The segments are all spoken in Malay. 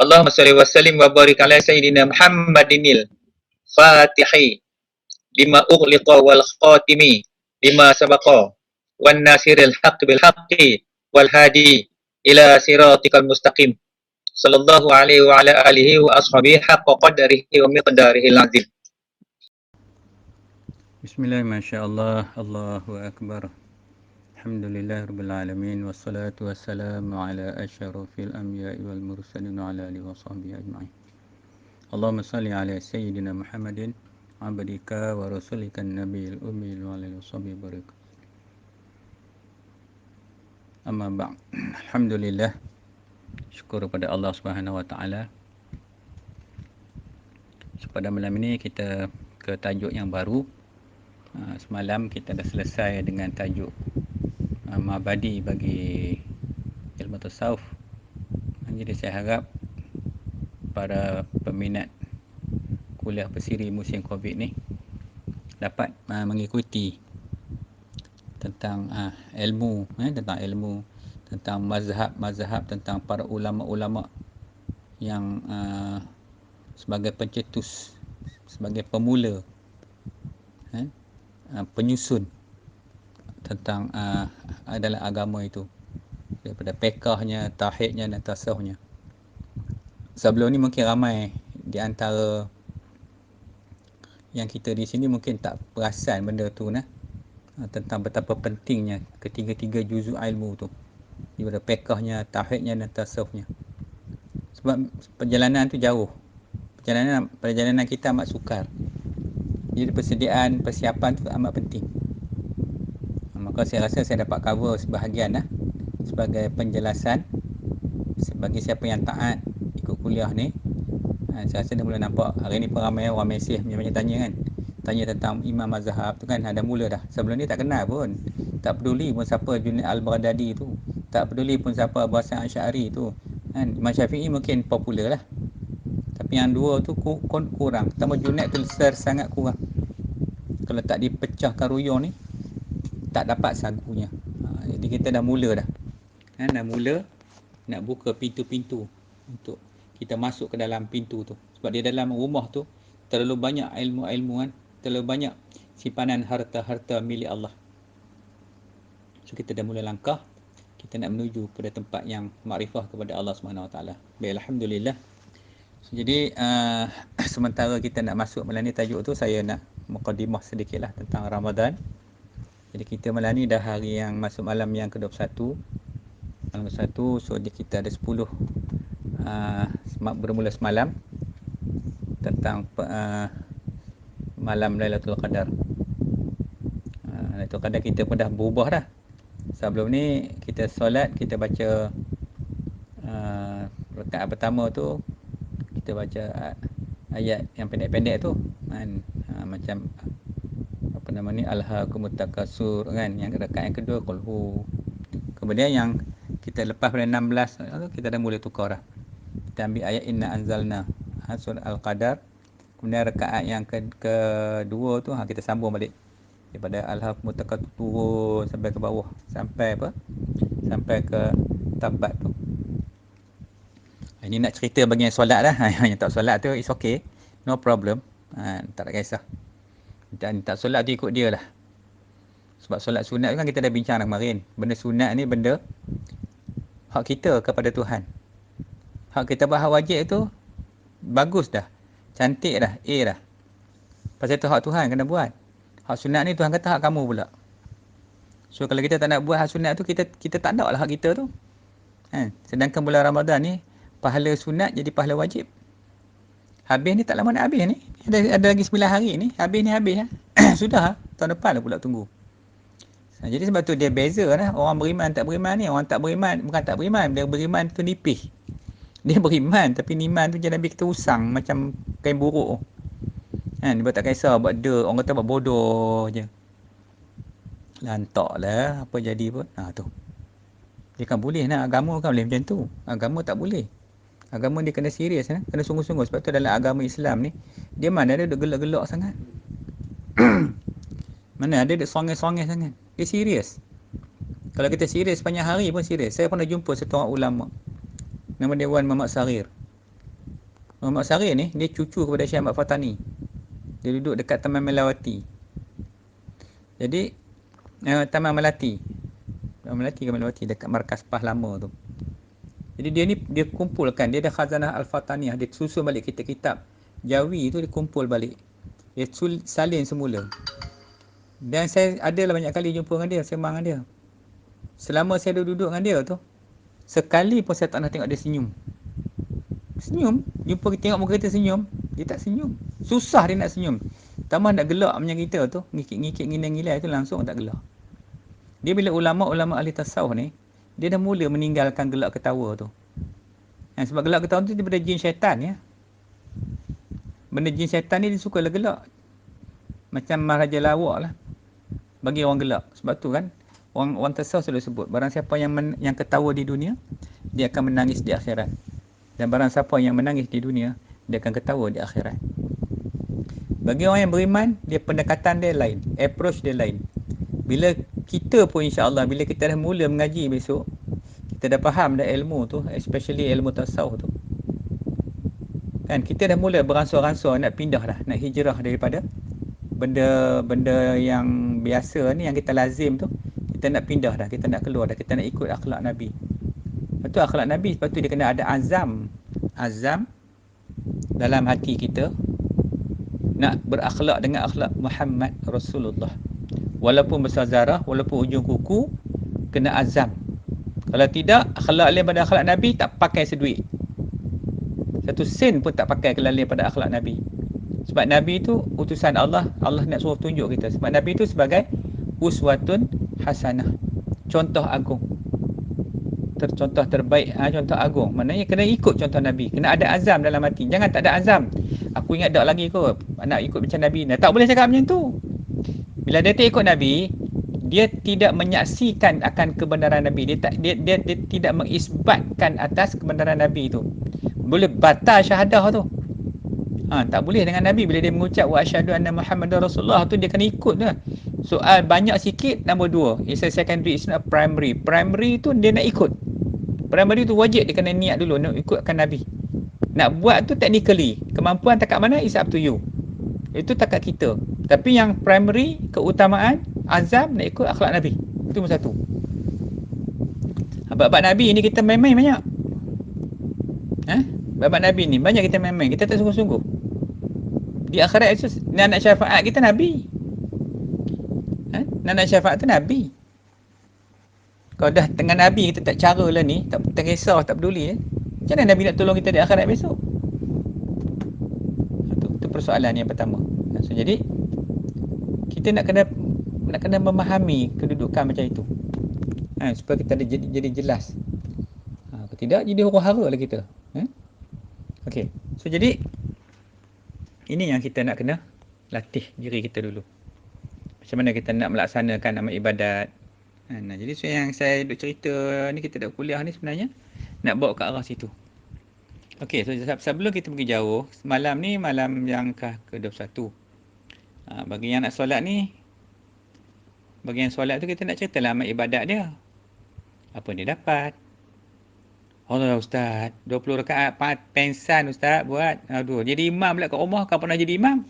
Allahumma salli wa sallim wa barik ala sayyidina Muhammadinil Fatihi lima ughliqa wal khatimi lima sabaqa wan nasiril haqq bil haqqi wal hadi ila siratikal mustaqim sallallahu alaihi wa ala alihi wa ashabihi haqqa qadarihi wa miqdarihil azim. Bismillah, Masya Allah, Allahu Akbar. Alhamdulillah Rabbil Alamin. Wassalatu wassalamu ala asyrafil anbiya'i wal mursalin wa ala alihi wa sahbihi ajma'in. Allahumma salli ala Sayyidina Muhammadin abdika wa rasulika nabiyil ummi wa ala alihi wa sahbihi barik. Amma ba'd. Alhamdulillah. Syukur kepada Allah Subhanahu wa taala. Pada malam ini kita ke tajuk yang baru. Semalam kita dah selesai dengan tajuk mabadi bagi ilmu tasawuf. Jadi saya harap para peminat kuliah bersiri musim Covid ni dapat mengikuti tentang ilmu, tentang mazhab, tentang para ulama-ulama yang sebagai pencetus, sebagai pemula, penyusun tentang adalah agama itu, daripada fiqhnya, tauhidnya dan tasawufnya. Sebelum ni mungkin ramai di antara yang kita di sini mungkin tak perasan benda tu tentang betapa pentingnya ketiga-tiga juzuk ilmu tu, daripada fiqhnya, tauhidnya dan tasawufnya. Sebab perjalanan tu jauh. Perjalanan kita amat sukar. Jadi persiapan tu amat penting. Maka saya rasa saya dapat cover sebahagian sebagai penjelasan bagi siapa yang taat ikut kuliah ni. Saya rasa dah mula nampak. Hari ni pun ramai orang mesej banyak tanya kan. Tanya tentang imam mazhab tu kan, dah mula dah. Sebelum ni tak kenal pun. Tak peduli pun siapa Junaid Al-Baghdadi tu. Tak peduli pun siapa Abu Hasan Asy'ari tu. Kan Imam Syafi'i mungkin popular lah. Tapi yang dua tu kurang. Tambah Junaid tu sangat kurang. Kalau tak dipecahkan ruyung ni, tak dapat sagunya. Jadi kita dah mula dah. Dah mula nak buka pintu-pintu untuk kita masuk ke dalam pintu tu. Sebab di dalam rumah tu terlalu banyak ilmu-ilmuan, terlalu banyak simpanan harta-harta milik Allah. So kita dah mula langkah, kita nak menuju pada tempat yang makrifah kepada Allah Subhanahu Wa Taala. Baik, alhamdulillah. So, jadi sementara kita nak masuk malam ni tajuk tu, saya nak mukadimah sedikitlah tentang Ramadan. Jadi kita malam ni dah hari yang masuk malam yang ke-21. Malam ke-21, so kita ada 10 bermula semalam tentang malam Lailatul Qadar. Lailatul Qadar kita pun dah berubah dah. Sebelum ni kita solat, kita baca rakaat pertama tu kita baca ayat yang pendek-pendek tu kan, macam apa nama ni, alhaakumut takasur kan. Yang rakaat yang kedua qulhu. Kemudian yang kita lepas pada 16 kita dah mula tukar dah. Kita ambil ayat inna anzalna surah al-qadar. Kemudian rakaat yang kedua tu kita sambung balik daripada alhaakumut takasur turun sampai ke bawah, sampai sampai ke tabat tu. Ini nak cerita bagi yang solat lah. Yang tak solat tu is okay, no problem, tak ada kisah. Dan tak solat tu ikut dia lah. Sebab solat sunat kan kita dah bincang dah kemarin. Benda sunat ni benda hak kita kepada Tuhan. Hak kita buat hak wajib tu bagus dah, cantik dah, dah. Pasal tu hak Tuhan kena buat. Hak sunat ni Tuhan kata hak kamu pula. So kalau kita tak nak buat hak sunat tu, kita tak nak lah hak kita tu. Sedangkan bulan Ramadan ni pahala sunat jadi pahala wajib. Habis ni tak lama nak habis ni. Ada lagi 9 hari ni. Habis ni habis sudah tahun depan lah pula tunggu. Jadi sebab tu dia beza lah. Orang beriman tak beriman ni. Orang tak beriman bukan tak beriman, dia beriman tu nipis. Dia beriman tapi iman tu je Nabi kita usang macam kain buruk. Dia buat tak kisah buat dia. Orang kata buat bodoh je. Lantak lah apa jadi pun. Tu. Dia kan boleh agama kan boleh macam tu. Agama tak boleh. Agama dia kena serius, kena sungguh-sungguh. Sebab tu dalam agama Islam ni, dia mana ada gelak-gelak sangat. Mana ada songeh-songeh sangat. Dia serius. Kalau kita serius sepanjang hari pun serius. Saya pernah jumpa satu orang ulama, nama dia Wan Muhammad Sarir. Muhammad Sarir ni, dia cucu kepada Syekh Ahmad Fatani. Dia duduk dekat Taman Melawati. Jadi, Taman Melati. Taman Melati ke Melawati, dekat markas PAH lama tu. Jadi dia ni, dia kumpulkan, dia ada khazanah Al-Fataniyah. Dia susun balik kitab-kitab Jawi tu, dia kumpul balik. Dia salin semula. Dan saya adalah banyak kali jumpa dengan dia, sembang dengan dia. Selama saya duduk dengan dia tu, sekali pun saya tak nak tengok dia senyum. Senyum, tengok muka kita senyum, dia tak senyum. Susah dia nak senyum. Tambah nak gelak macam kita tu, ngikik-ngikik ngilai-ngilai tu langsung tak gelak. Dia bila ulama-ulama ahli tasawuf ni, dia dah mula meninggalkan gelak ketawa tu. Sebab gelak ketawa tu daripada jin syaitan ya. Benda jin syaitan ni dia suka lah gelak. Macam Maharaja Lawak lah. Bagi orang gelak. Sebab tu kan, orang tasawuf selalu sebut, barang siapa yang ketawa di dunia, dia akan menangis di akhirat. Dan barang siapa yang menangis di dunia, dia akan ketawa di akhirat. Bagi orang yang beriman, dia pendekatan dia lain, approach dia lain. Bila kita pun insya-Allah, bila kita dah mula mengaji besok, kita dah faham dah ilmu tu, especially ilmu tasawuf tu. Kan kita dah mula beransur-ansur nak pindah dah, nak hijrah daripada benda-benda yang biasa ni yang kita lazim tu, kita nak pindah dah, kita nak keluar dah, kita nak ikut akhlak Nabi. Lepas tu akhlak Nabi, lepas tu dia kena ada azam dalam hati kita nak berakhlak dengan akhlak Muhammad Rasulullah. Walaupun besar zarah, walaupun ujung kuku, kena azam. Kalau tidak, akhlak lain pada akhlak Nabi tak pakai seduit. Satu sen pun tak pakai kalau lain pada akhlak Nabi. Sebab Nabi tu utusan Allah, Allah nak suruh tunjuk kita. Sebab Nabi tu sebagai uswatun hasanah, contoh agung. Contoh terbaik, contoh agung. Maknanya kena ikut contoh Nabi. Kena ada azam dalam hati. Jangan tak ada azam. Aku ingat dak lagi kot nak ikut macam Nabi. Tak boleh cakap macam tu. Bila dia tak ikut Nabi, dia tidak menyaksikan akan kebenaran Nabi. Dia tidak mengisbatkan atas kebenaran Nabi tu. Boleh batal syahadah tu. Tak boleh dengan Nabi bila dia mengucap wa asyhadu anna Muhammadar Rasulullah tu, dia kena ikut dah. Soal banyak sikit, nombor 2. It's a secondary, it's not primary. Primary tu dia nak ikut. Primary tu wajib dia kena niat dulu nak ikutkan Nabi. Nak buat tu technically, kemampuan takat mana is up to you. Itu takat kita. Tapi yang primary, keutamaan, azam nak ikut akhlak Nabi. Itu nombor 1. Bab-bab Nabi ni kita main-main banyak. Bab-bab Nabi ni banyak kita main-main, kita tak sungguh-sungguh. Di akhirat itu nak syafaat kita Nabi. Nak syafaat tu Nabi. Kalau dah dengan Nabi kita tak cara lah ni, tak kisah, tak peduli, macam mana Nabi nak tolong kita di akhirat besok? Itu persoalan yang pertama. So, jadi kita nak kena memahami kedudukan macam itu. Supaya kita jadi jelas. Kalau tidak, jadi huru-hara lah kita. Okey. So, jadi ini yang kita nak kena latih diri kita dulu. Macam mana kita nak melaksanakan amal ibadat. Jadi yang saya duk cerita ni, kita dah kuliah ni sebenarnya nak bawa ke arah situ. Okey, so sebelum kita pergi jauh, malam ni malam yang ke-21. Bagi yang nak solat ni, bagi yang solat tu kita nak cerita lah amal ibadat dia. Apa dia dapat? Allah Ustaz, 20 rakaat pensan Ustaz buat. Aduh, jadi imam pula kat rumah, kau pernah jadi imam?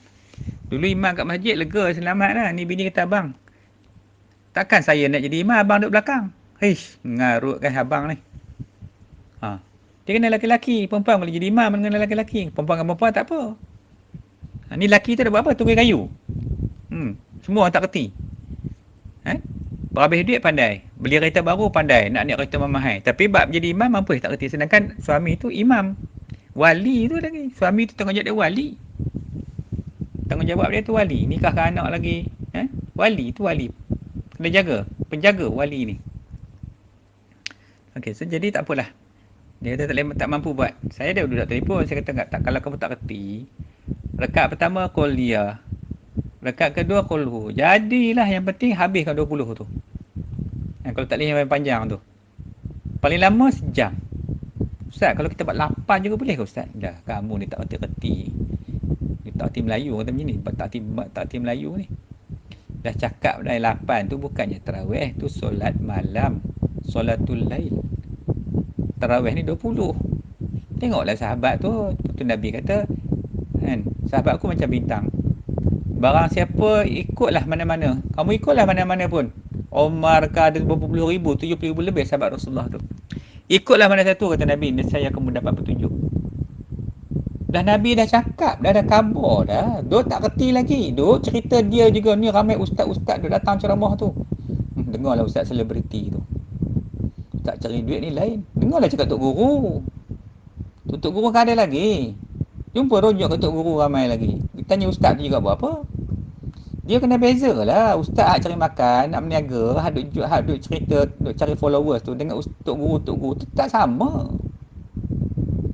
Dulu imam kat masjid, lega, selamat lah. Ni bini kata abang, takkan saya nak jadi imam, abang duduk belakang. Hish, ngarut kan abang ni. Dia kena lelaki-lelaki, perempuan boleh jadi imam dengan lelaki-lelaki. Perempuan dengan perempuan tak apa. Ni lelaki tu dah buat apa? Tunggu kayu. Semua orang tak kerti. Berhabis duit pandai, beli kereta baru pandai, nak naik kereta mahal. Tapi bab jadi imam mampu tak kerti. Sedangkan suami tu imam, wali tu lagi. Suami tu tanggungjawab dia wali. Tanggungjawab dia tu wali. Nikahkan anak lagi. Wali tu wali. Kena jaga, penjaga wali ni. Okey, so jadi tak apalah. Dia kata tak mampu buat. Saya dah duduk telefon, saya kata tak, kalau kamu tak kerti, rakaat pertama kuliah, rakaat kedua qulhu. Jadilah yang penting habiskan 20 tu. Kalau tak boleh yang panjang tu. Paling lama sejam. Ustaz, kalau kita buat 8 juga boleh ke Ustaz? Dah, kamu ni tak kerti-kerti. Ni tak kerti Melayu kata macam ni. Tak kerti Melayu ni. Dah cakap dah 8 tu bukannya tarawih, tu solat malam. Solatul lail. Tarawih ni 20. Tengoklah sahabat tu Nabi kata kan, sahabat aku macam bintang. Barang siapa ikutlah mana-mana, kamu ikutlah mana-mana pun. Omar ke ada berapa puluh ribu, 70,000 lebih sahabat Rasulullah tu. Ikutlah mana satu kata Nabi, nescaya kamu dapat petunjuk. Dah Nabi dah cakap, dah khabar dah. Duk tak reti lagi. Duk cerita dia juga ni, ramai ustaz-ustaz duk datang ceramah tu. Dengarlah ustaz selebriti tu. Tak cari duit ni lain. Dengarlah cakap Tok Guru. Tok Guru kan ada lagi. Jumpa rujuk ke Tok Guru ramai lagi. Tanya ustaz tu juga buat apa? Dia kena beza lah. Ustaz cari makan, nak berniaga, duk cerita, duk cari followers tu. Dengan Tok Guru tu tak sama.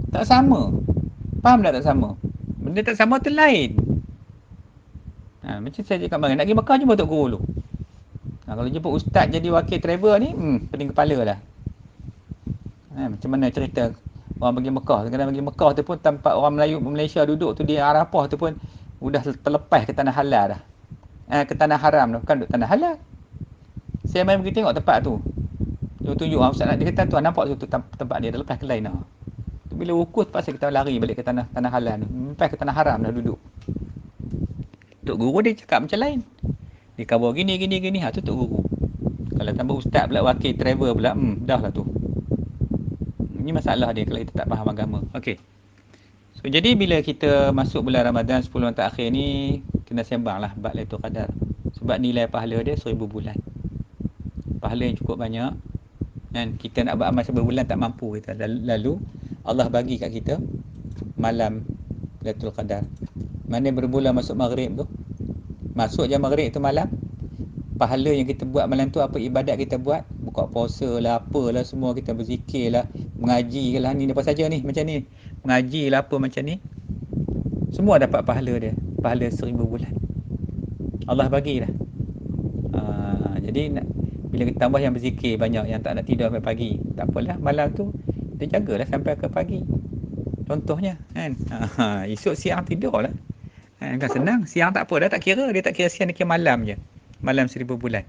Tak sama. Faham tak sama? Benda tak sama tu lain. Macam saya cakap kemarin, nak pergi Mekah jumpa Tok Guru dulu. Kalau jumpa ustaz jadi wakil travel ni, pening kepala dah. Macam mana cerita orang pergi Mekah. Kadang-kadang pergi Mekah tu pun tempat orang Malaysia duduk tu di Arafah tu pun sudah terlepas ke tanah halal dah. Ke tanah haram dah, bukan duduk tanah halal. Saya main pergi tengok tempat tu. Dia tunjuk ustaz nak dia kata tuan nampak tu tempat dia dah lepas ke lain dah. Bila ukur terpaksa kita lari balik ke tanah halal ni. Lepas ke tanah haram dah duduk. Tok Guru dia cakap macam lain. Dia khabar gini. Tu Tok Guru. Kalau tambah ustaz pula wakil travel pula, dah lah tu. Ini masalah dia kalau kita tak faham agama. Okey. So jadi bila kita masuk bulan Ramadan 10 tahun terakhir ni, kena sembanglah bab Lailatul Qadar. Sebab nilai pahala dia 1000 bulan. Pahala yang cukup banyak. Dan kita nak beramal sebulan tak mampu kita. Lalu Allah bagi kat kita malam Lailatul Qadar. Mana berbulan masuk maghrib tu. Masuk jam maghrib tu malam. Pahala yang kita buat malam tu, apa ibadat kita buat, buka puasa lah, apalah semua, kita berzikir lah, mengaji lah, ni apa saja ni, macam ni, mengaji lah apa macam ni, semua dapat pahala dia, pahala 1000 bulan Allah bagi dah. Jadi bila kita tambah yang berzikir banyak, yang tak nak tidur sampai pagi, tak apalah, malam tu kita jagalah sampai ke pagi contohnya kan. Esok siang tidur lah kan senang. Siang tak apa dah, tak kira, dia tak kira siang, dia kira malam je, malam 1000 bulan.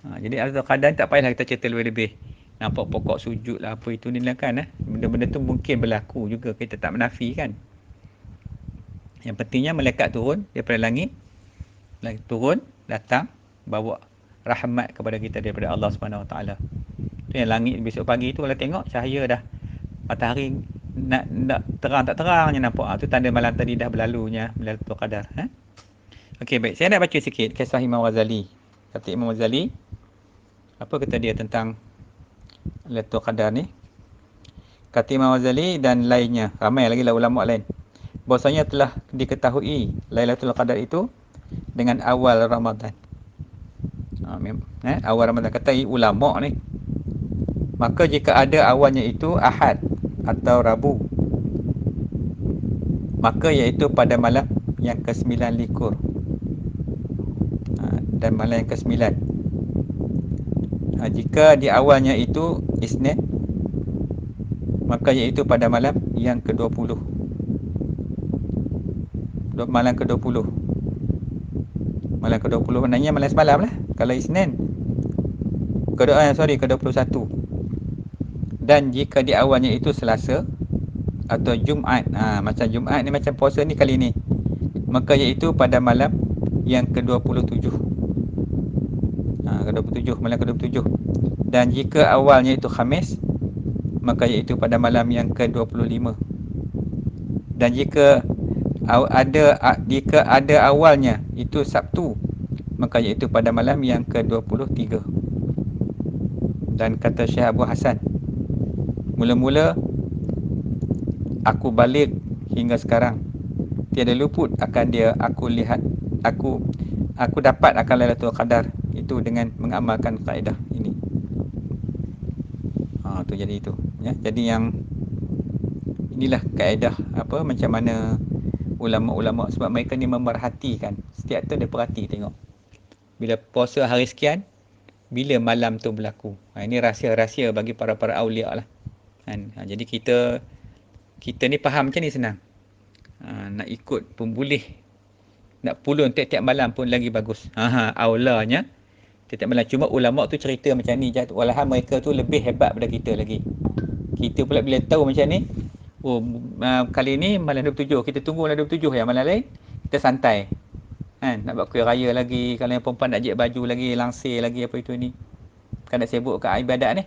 Jadi kadang tak payahlah kita cerita lebih-lebih. Nampak pokok sujud lah apa itu ni lah kan. Benda-benda tu mungkin berlaku juga, kita tak menafikan. Yang pentingnya malaikat turun daripada langit. Turun, datang, bawa rahmat kepada kita daripada Allah SWT. Tu yang langit besok pagi tu kalau tengok cahaya dah. Matahari nak terang tak terangnya nampak. Tu tanda malam tadi dah berlalunya Lailatul Qadar. Okey, baik. Saya nak baca sikit kisah Imam Ghazali. Kata Imam Ghazali, apa kata dia tentang Lailatul Qadar ni? Kata Imam Ghazali dan lainnya, ramai lagi lah ulama lain, bahasanya telah diketahui Lailatul Qadar itu dengan awal Ramadan. Awal Ramadan kata ulama ni. Maka jika ada awalnya itu Ahad atau Rabu, maka iaitu pada malam yang ke-9 likur dan malam yang ke-9. Jika di awalnya itu Isnin, maka iaitu pada malam yang ke-20. Malam ke-20. Malam ke-20 maknanya malam semalam lah. Kalau Isnin ke-21. Dan jika di awalnya itu Selasa atau Jumaat, macam Jumaat ni macam puasa ni kali ni, maka iaitu pada malam yang ke-27. Ke-27, malam ke-27. Dan jika awalnya itu Khamis, maka iaitu pada malam yang ke-25. Dan jika ada awalnya itu Sabtu, maka iaitu pada malam yang ke-23. Dan kata Syekh Abu Hasan, mula-mula aku balik hingga sekarang, tiada luput akan dia aku lihat, aku dapat akan Lailatul Qadar itu dengan mengamalkan kaedah ini. Tu jadi itu ya. Jadi yang inilah kaedah apa, macam mana ulama-ulama, sebab mereka ni memerhatikan setiap tu, dia perhati tengok bila puasa hari sekian, bila malam tu berlaku. Ini rahsia-rahsia bagi para awliya lah kan. Jadi kita ni faham macam ni senang. Nak ikut pun boleh, nak pulun tiap-tiap malam pun lagi bagus. Aulanya tiap-tiap malam. Cuma ulama tu cerita macam ni, walaupun mereka tu lebih hebat daripada kita lagi. Kita pula bila tahu macam ni, Oh, kali ni malam 27. Kita tunggu malam 27 ya. Malam lain kita santai. Kan? Nak buat kuih raya lagi. Kalau yang perempuan nak jahit baju lagi, langsir lagi apa itu ni. Kan nak sibuk kat ibadat ni.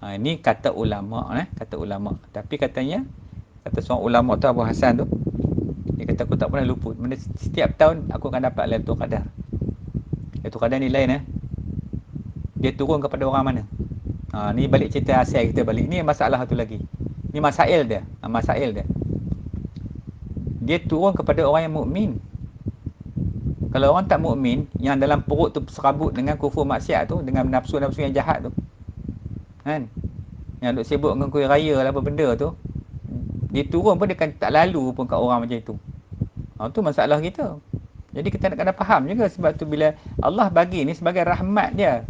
Ini kata ulama kata ulama. Tapi katanya kata seorang ulama tu Abu Hasan tu, dia kata aku tak pernah luput. Mana setiap tahun aku akan dapat Lailatul Qadar. Lailatul Qadar ni lain dia turun kepada orang mana. Ni balik cerita asal kita balik. Ni masalah tu lagi. Ni masail dia. Masail dia. Dia turun kepada orang yang mukmin. Kalau orang tak mukmin, yang dalam perut tu serabut dengan kufur maksiat tu, dengan nafsu-nafsu yang jahat tu, kan? Yang duk sibuk dengan kuih raya lah apa benda tu, dia turun pun dia kan tak lalu pun kat orang macam itu. Tu masalah kita. Jadi kita nak kena faham juga, sebab tu bila Allah bagi ni sebagai rahmat dia.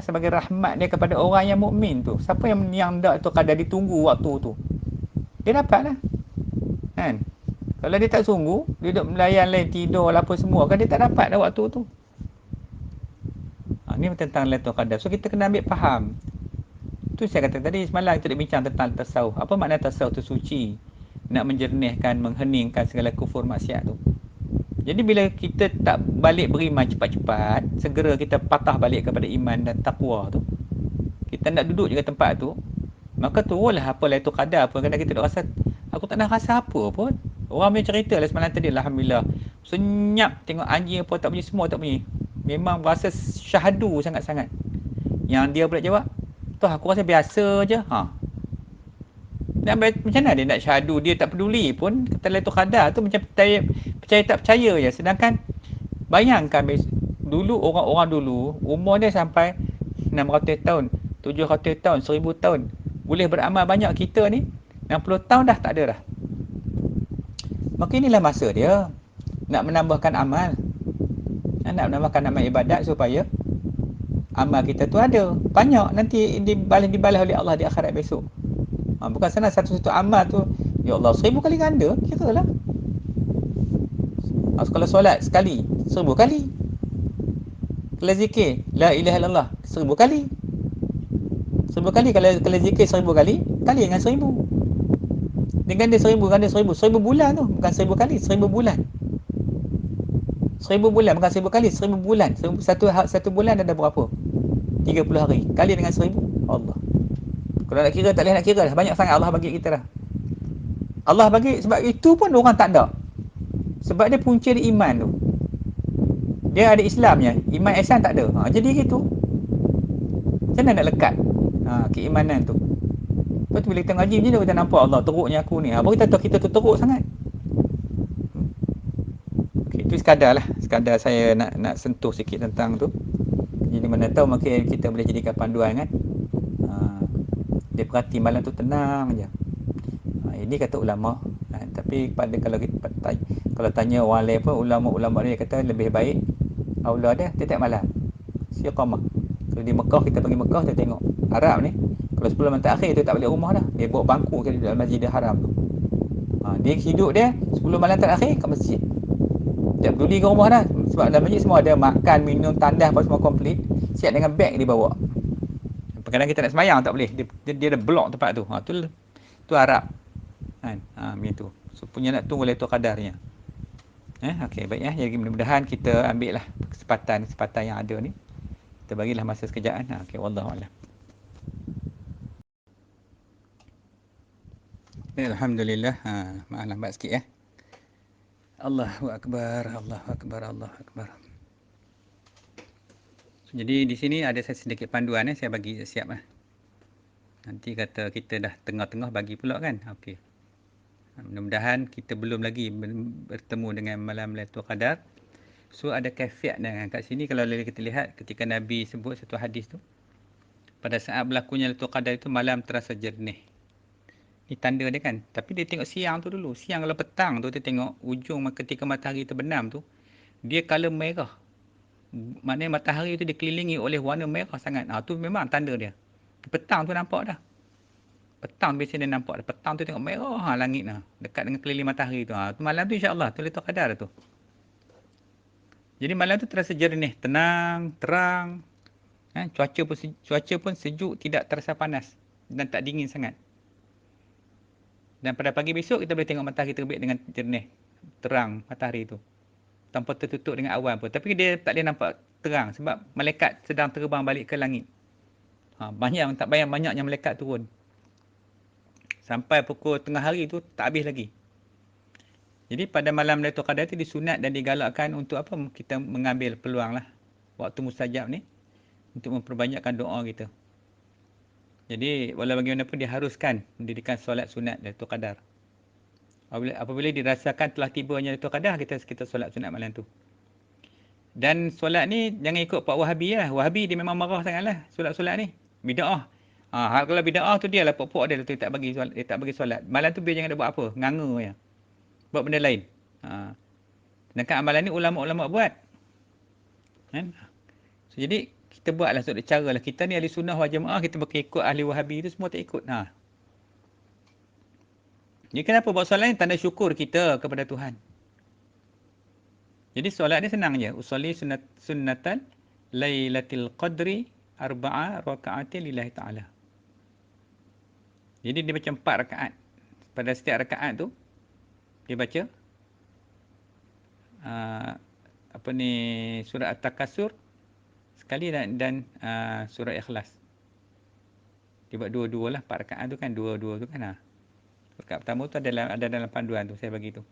Sebagai rahmat dia kepada orang yang mukmin tu. Siapa yang tak tu kadang ditunggu waktu tu, dia dapat lah. Kan? Kalau dia tak sungguh, dia duduk melayan lain, tidur lah apa semua, kan dia tak dapat dah waktu tu. Ni tentang Lailatul Qadar. So kita kena ambil faham. Tu saya kata tadi semalam kita dah bincang tentang tasawuf. Apa makna tasawuf tu? Suci. Nak menjernihkan, mengheningkan segala kufur maksiat tu. Jadi bila kita tak balik beriman cepat-cepat, segera kita patah balik kepada iman dan takwa tu. Kita nak duduk juga tempat tu, maka turunlah apa Lailatul Qadar pun. Kadang kita duk rasa, aku tak nak rasa apa pun. Orang punya cerita lah semalam tadi, Alhamdulillah. Senyap tengok anjing apa tak bunyi, semua tak bunyi. Memang rasa syahadu sangat-sangat. Yang dia pula jawab, tu aku rasa biasa je. Macam mana dia nak syahadu? Dia tak peduli pun. Kata Lailatul Qadar tu macam percaya tak percaya je. Sedangkan bayangkan dulu orang-orang dulu umur dia sampai 600 tahun, 700 tahun, 1000 tahun. Boleh beramal banyak. Kita ni 60 tahun dah tak ada dah. Maka inilah masa dia nak menambahkan amal. Nak menambahkan amal ibadat supaya amal kita tu ada banyak, nanti dibalas oleh Allah di akhirat besok. Bukan senang satu-satu amal tu, ya Allah, 1000 kali ganda, kira lah. Kalau solat sekali, 1000 kali. Kalau zikir, la ilaha illallah, 1000 kali. 1000 kali, kalau zikir 1000 kali, kali dengan 1000. Dia ganda 1000, ganda 1000. 1000 bulan tu, bukan 1000 kali, 1000 bulan. 1000 bulan, bukan 1000 kali, 1000 bulan. Satu bulan ada berapa? 30 hari. Kali dengan 1000. Allah. Kalau nak kira, tak boleh nak kira dah. Banyak sangat Allah bagi kita dah. Allah bagi, sebab itu pun orang tak ada. Sebab dia punca di iman tu. Dia ada Islamnya, iman ihsan tak ada. Jadi gitu. Macam mana nak lekat keimanan tu? Lepas tu bila kita ngaji macam mana kita nampak Allah teruknya aku ni. Baru kita tahu kita tu teruk sangat. Okay, itu sekadar saya nak sentuh sikit tentang tu. Jadi mana tahu mungkin kita boleh jadikan panduan kan. Dia perhati malam tu tenang je. Ini kata ulama. Tapi pada kalau tanya orang lain pun, ulama-ulama ni kata lebih baik aula dia tiap malam istiqamah. Kalau di Mekah, kita pergi Mekah, kita tengok Arab ni kalau 10 malam terakhir tu tak balik rumah dah, dia bawa bangku ke dalam Masjidil Haram tu. Dia hidup dia 10 malam terakhir kat masjid, tak peduli ke rumah dah, sebab dalam masjid semua ada makan, minum, tandas apa semua komplit, siap dengan beg dia bawa. Kadang-kadang kita nak sembahyang tak boleh, dia ada blok tempat tu. Tu Arab kan. Macam tu. So punya nak tunggu Lailatul Qadarnya. Okey, baik ya. Jadi mudah-mudahan kita ambil lah kesempatan yang ada ni. Kita bagilah masa sekejap kan. Okey, wallahu a'lam. Alhamdulillah. Maaf lambat sikit ya. Allahu akbar, Allahu akbar, Allahu akbar. Jadi di sini ada sedikit panduan saya bagi siap lah. Nanti kata kita dah tengah-tengah bagi pula kan. Okey. Mudah-mudahan kita belum lagi bertemu dengan malam Lailatul Qadar. So ada kaifiat kat sini. Kalau kita lihat ketika Nabi sebut satu hadis tu, pada saat berlakunya Lailatul Qadar itu malam terasa jernih. Ni tanda dia kan. Tapi dia tengok siang tu dulu. Siang kalau petang tu dia tengok ujung ketika matahari terbenam tu, dia color merah. Maknanya matahari tu dikelilingi oleh warna merah sangat. Tu memang tanda dia. Petang tu nampak dah. Petang biasa dia nampak. Petang tu tengok merah langit lah. Dekat dengan keliling matahari tu. Tu malam tu insyaAllah. Tu Lailatul Qadar tu. Jadi malam tu terasa jernih, tenang, terang. Cuaca pun sejuk, tidak terasa panas dan tak dingin sangat. Dan pada pagi besok kita boleh tengok matahari terbit dengan jernih, terang matahari tu. Tanpa tertutup dengan awan pun. Tapi dia tak boleh nampak terang sebab malaikat sedang terbang balik ke langit. Banyak, tak bayang banyaknya malaikat turun. Sampai pukul tengah hari tu tak habis lagi. Jadi pada malam Lailatul Qadar tu disunat dan digalakkan untuk apa? Kita mengambil peluang lah. Waktu mustajab ni. Untuk memperbanyakkan doa kita. Jadi walau bagaimanapun diharuskan mendirikan solat sunat Lailatul Qadar. Apabila dirasakan telah tibanya Lailatul Qadar, kita solat sunat malam tu. Dan solat ni jangan ikut Pak Wahabi lah. Wahabi dia memang marah sangat lah solat-solat ni. Bida'ah. Kalau bida'ah tu dia lah pok-pok dia tu dia tak bagi solat. Malam tu biar jangan dia buat apa. Nganga je. Buat benda lain. Sedangkan amalan ni ulama'-ulama' buat. Kan? So, jadi kita buatlah satu cara lah. Kita ni ahli sunnah wal jamaah, kita bukan ikut ahli Wahabi tu semua tak ikut. Jadi kenapa buat solat ni? Tanda syukur kita kepada Tuhan. Jadi solat ni senang je. Usolli sunnatan Lailatul Qadri arba'a raka'atin lillahi ta'ala. Jadi dia baca 4 rakaat. Pada setiap rakaat tu dia baca surah At-Takasur sekali dan surah Ikhlas. Dia buat dua-dua lah, 4 rakaat tu kan, dua-dua tu kan. Rakaat pertama tu ada dalam panduan tu, saya bagi tu.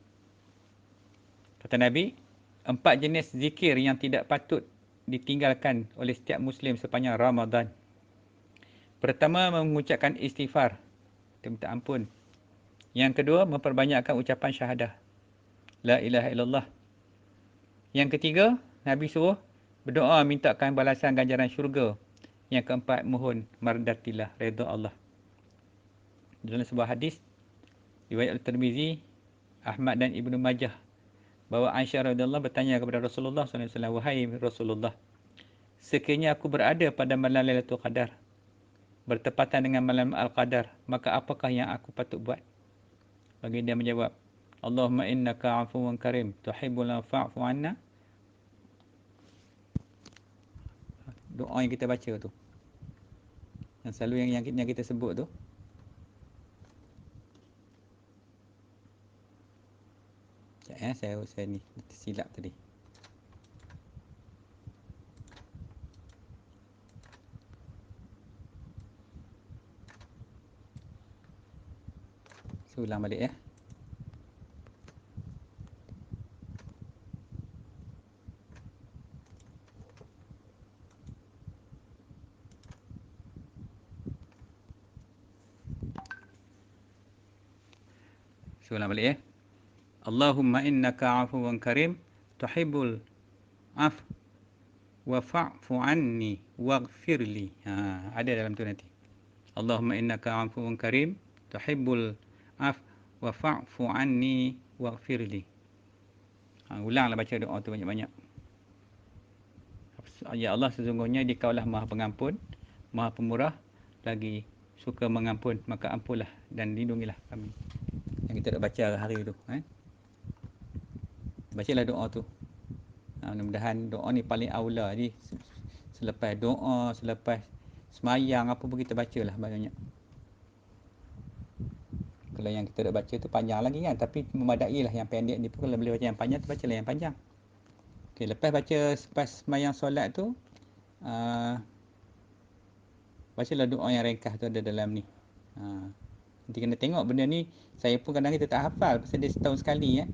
Kata Nabi, 4 jenis zikir yang tidak patut ditinggalkan oleh setiap Muslim sepanjang Ramadan. Pertama, mengucapkan istighfar. Kita minta ampun. Yang kedua, memperbanyakkan ucapan syahadah. La ilaha illallah. Yang ketiga, Nabi suruh berdoa mintakan balasan ganjaran syurga. Yang keempat, mohon mardatillah, redha Allah. Dalam sebuah hadis, riwayat Al-Tirmizi, Ahmad dan Ibnu Majah, bahawa Aisyah radhiyallahu bertanya kepada Rasulullah SAW, wahai Rasulullah, sekiranya aku berada pada malam Lailatul Qadar, bertepatan dengan malam Al-Qadar, maka apakah yang aku patut buat? Bagi dia menjawab, Allahumma innaka afuwan karim, tuhibbul fa'fu anna. Doa yang kita baca tu, yang selalu yang kita sebut tu. Sekejap saya ni silap tadi. Saya ulang balik ya. Saya ulang balik ya. Allahumma innaka afuwan karim, tuhibbul af wa fa'fu anni waghfirli. Ada dalam tu nanti. Allahumma innaka afuwan karim, tuhibbul af wa fa'fu anni waghfirli. Ulanglah baca doa tu banyak-banyak. Ya Allah, sesungguhnya Dikaulah Maha Pengampun, Maha Pemurah, lagi suka mengampun, maka ampunlah dan lindungilah kami. Yang kita dah baca hari tu, bacalah doa tu. Mudah-mudahan doa ni paling aula. Jadi selepas doa, selepas semayang apa pun kita bacalah banyak. Kalau yang kita dah baca tu panjang lagi kan, tapi memadailah yang pendek ni pun. Kalau boleh baca yang panjang tu, bacalah yang panjang. Okey, lepas baca selepas semayang solat tu, bacalah doa yang ringkas tu ada dalam ni. Nanti kena tengok benda ni. Saya pun kadang kita tak hafal pasal dia setahun sekali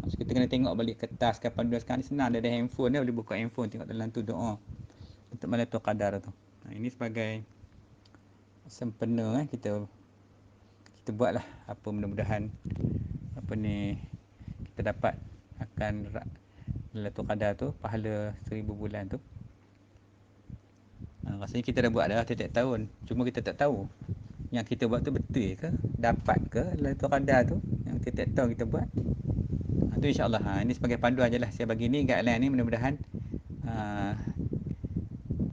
So, kita kena tengok balik kertas ke panduan. Sekarang ni senang, ada handphone dia, boleh buka handphone tengok dalam tu doa untuk Lailatul Qadar tu. Ini sebagai sempena kita buatlah apa, mudah-mudahan kita dapat akan Lailatul Qadar tu, pahala 1000 bulan tu. Rasanya kita dah buat dah tiap-tiap tahun, cuma kita tak tahu yang kita buat tu betul ke, dapat ke Lailatul Qadar tu yang tiap-tiap tahun kita buat. Tu insya-Allah. Ini sebagai panduan ajalah saya bagi ni, guideline ni, mudah-mudahan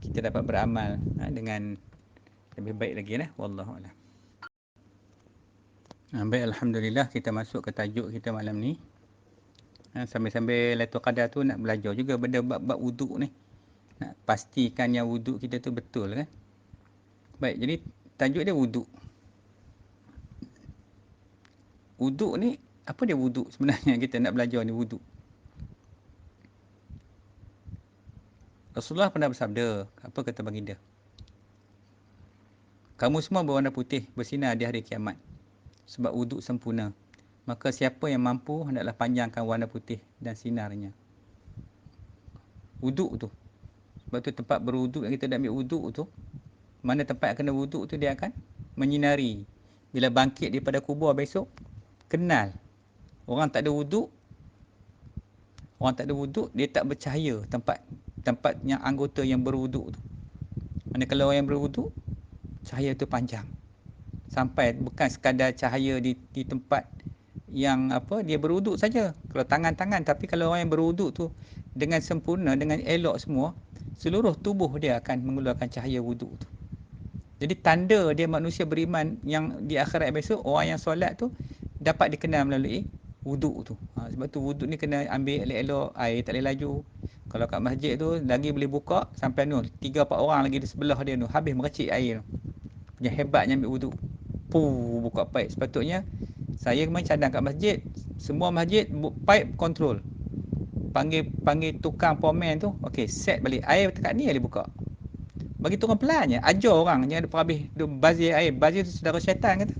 kita dapat beramal dengan lebih baik lagi lah. Wallahu a'lam. Baik, alhamdulillah, kita masuk ke tajuk kita malam ni. Sambil-sambil Lailatul Qadar tu nak belajar juga benda bab wuduk ni. Nak pastikan yang wuduk kita tu betul kan. Baik, jadi tajuk dia wuduk. wuduk ni, apa dia wuduk sebenarnya kita nak belajar ni wuduk? Rasulullah pernah bersabda, apa kata baginda? Kamu semua berwarna putih, bersinar di hari kiamat. Sebab wuduk sempurna. Maka siapa yang mampu, hendaklah panjangkan warna putih dan sinarnya. Wuduk tu. Sebab tu tempat berwuduk yang kita nak ambil wuduk tu, mana tempat yang kena wuduk tu dia akan menyinari. Bila bangkit daripada kubur besok, kenal. Orang tak ada wuduk, dia tak bercahaya tempat yang anggota yang berwuduk tu. Manakala orang yang berwuduk, cahaya tu panjang. Sampai bukan sekadar cahaya di tempat yang apa dia berwuduk saja. Kalau tangan-tangan, tapi kalau orang yang berwuduk tu dengan sempurna, dengan elok semua, seluruh tubuh dia akan mengeluarkan cahaya wuduk tu. Jadi tanda dia manusia beriman yang di akhirat besok, orang yang solat tu dapat dikenal melalui wuduk tu. Sebab tu wuduk ni kena ambil elok-elok, air tak boleh laju. Kalau kat masjid tu lagi boleh buka sampai 3-4 orang lagi di sebelah dia tu, habis mercik air tu. Punya hebatnya ambil wuduk. Buka pipe. Sepatutnya saya kemarin cadang kat masjid, semua masjid pipe control. Panggil tukang pomen tu, okey, set balik. Air dekat ni boleh buka. Bagi tu orang pelannya, ajar orang jangan habis bazir air. Bazir tu saudara syaitan kata.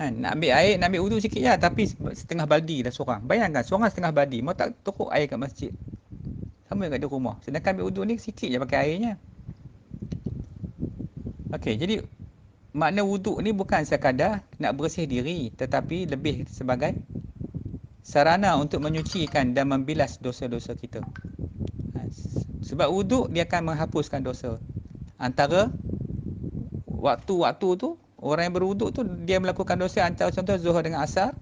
Nak ambil air, nak ambil wuduk sikit je, tapi setengah baldi dah seorang. Bayangkan, seorang setengah baldi, mau tak tukuk air kat masjid. Sama kat di rumah. Sedangkan ambil wuduk ni sikit je pakai airnya. Okey, jadi makna wuduk ni bukan sekadar nak bersih diri, tetapi lebih sebagai sarana untuk menyucikan dan membilas dosa-dosa kita. Sebab wuduk dia akan menghapuskan dosa. Antara waktu-waktu tu, orang yang berwuduk tu dia melakukan dosa antara contoh Zuhur dengan Asar,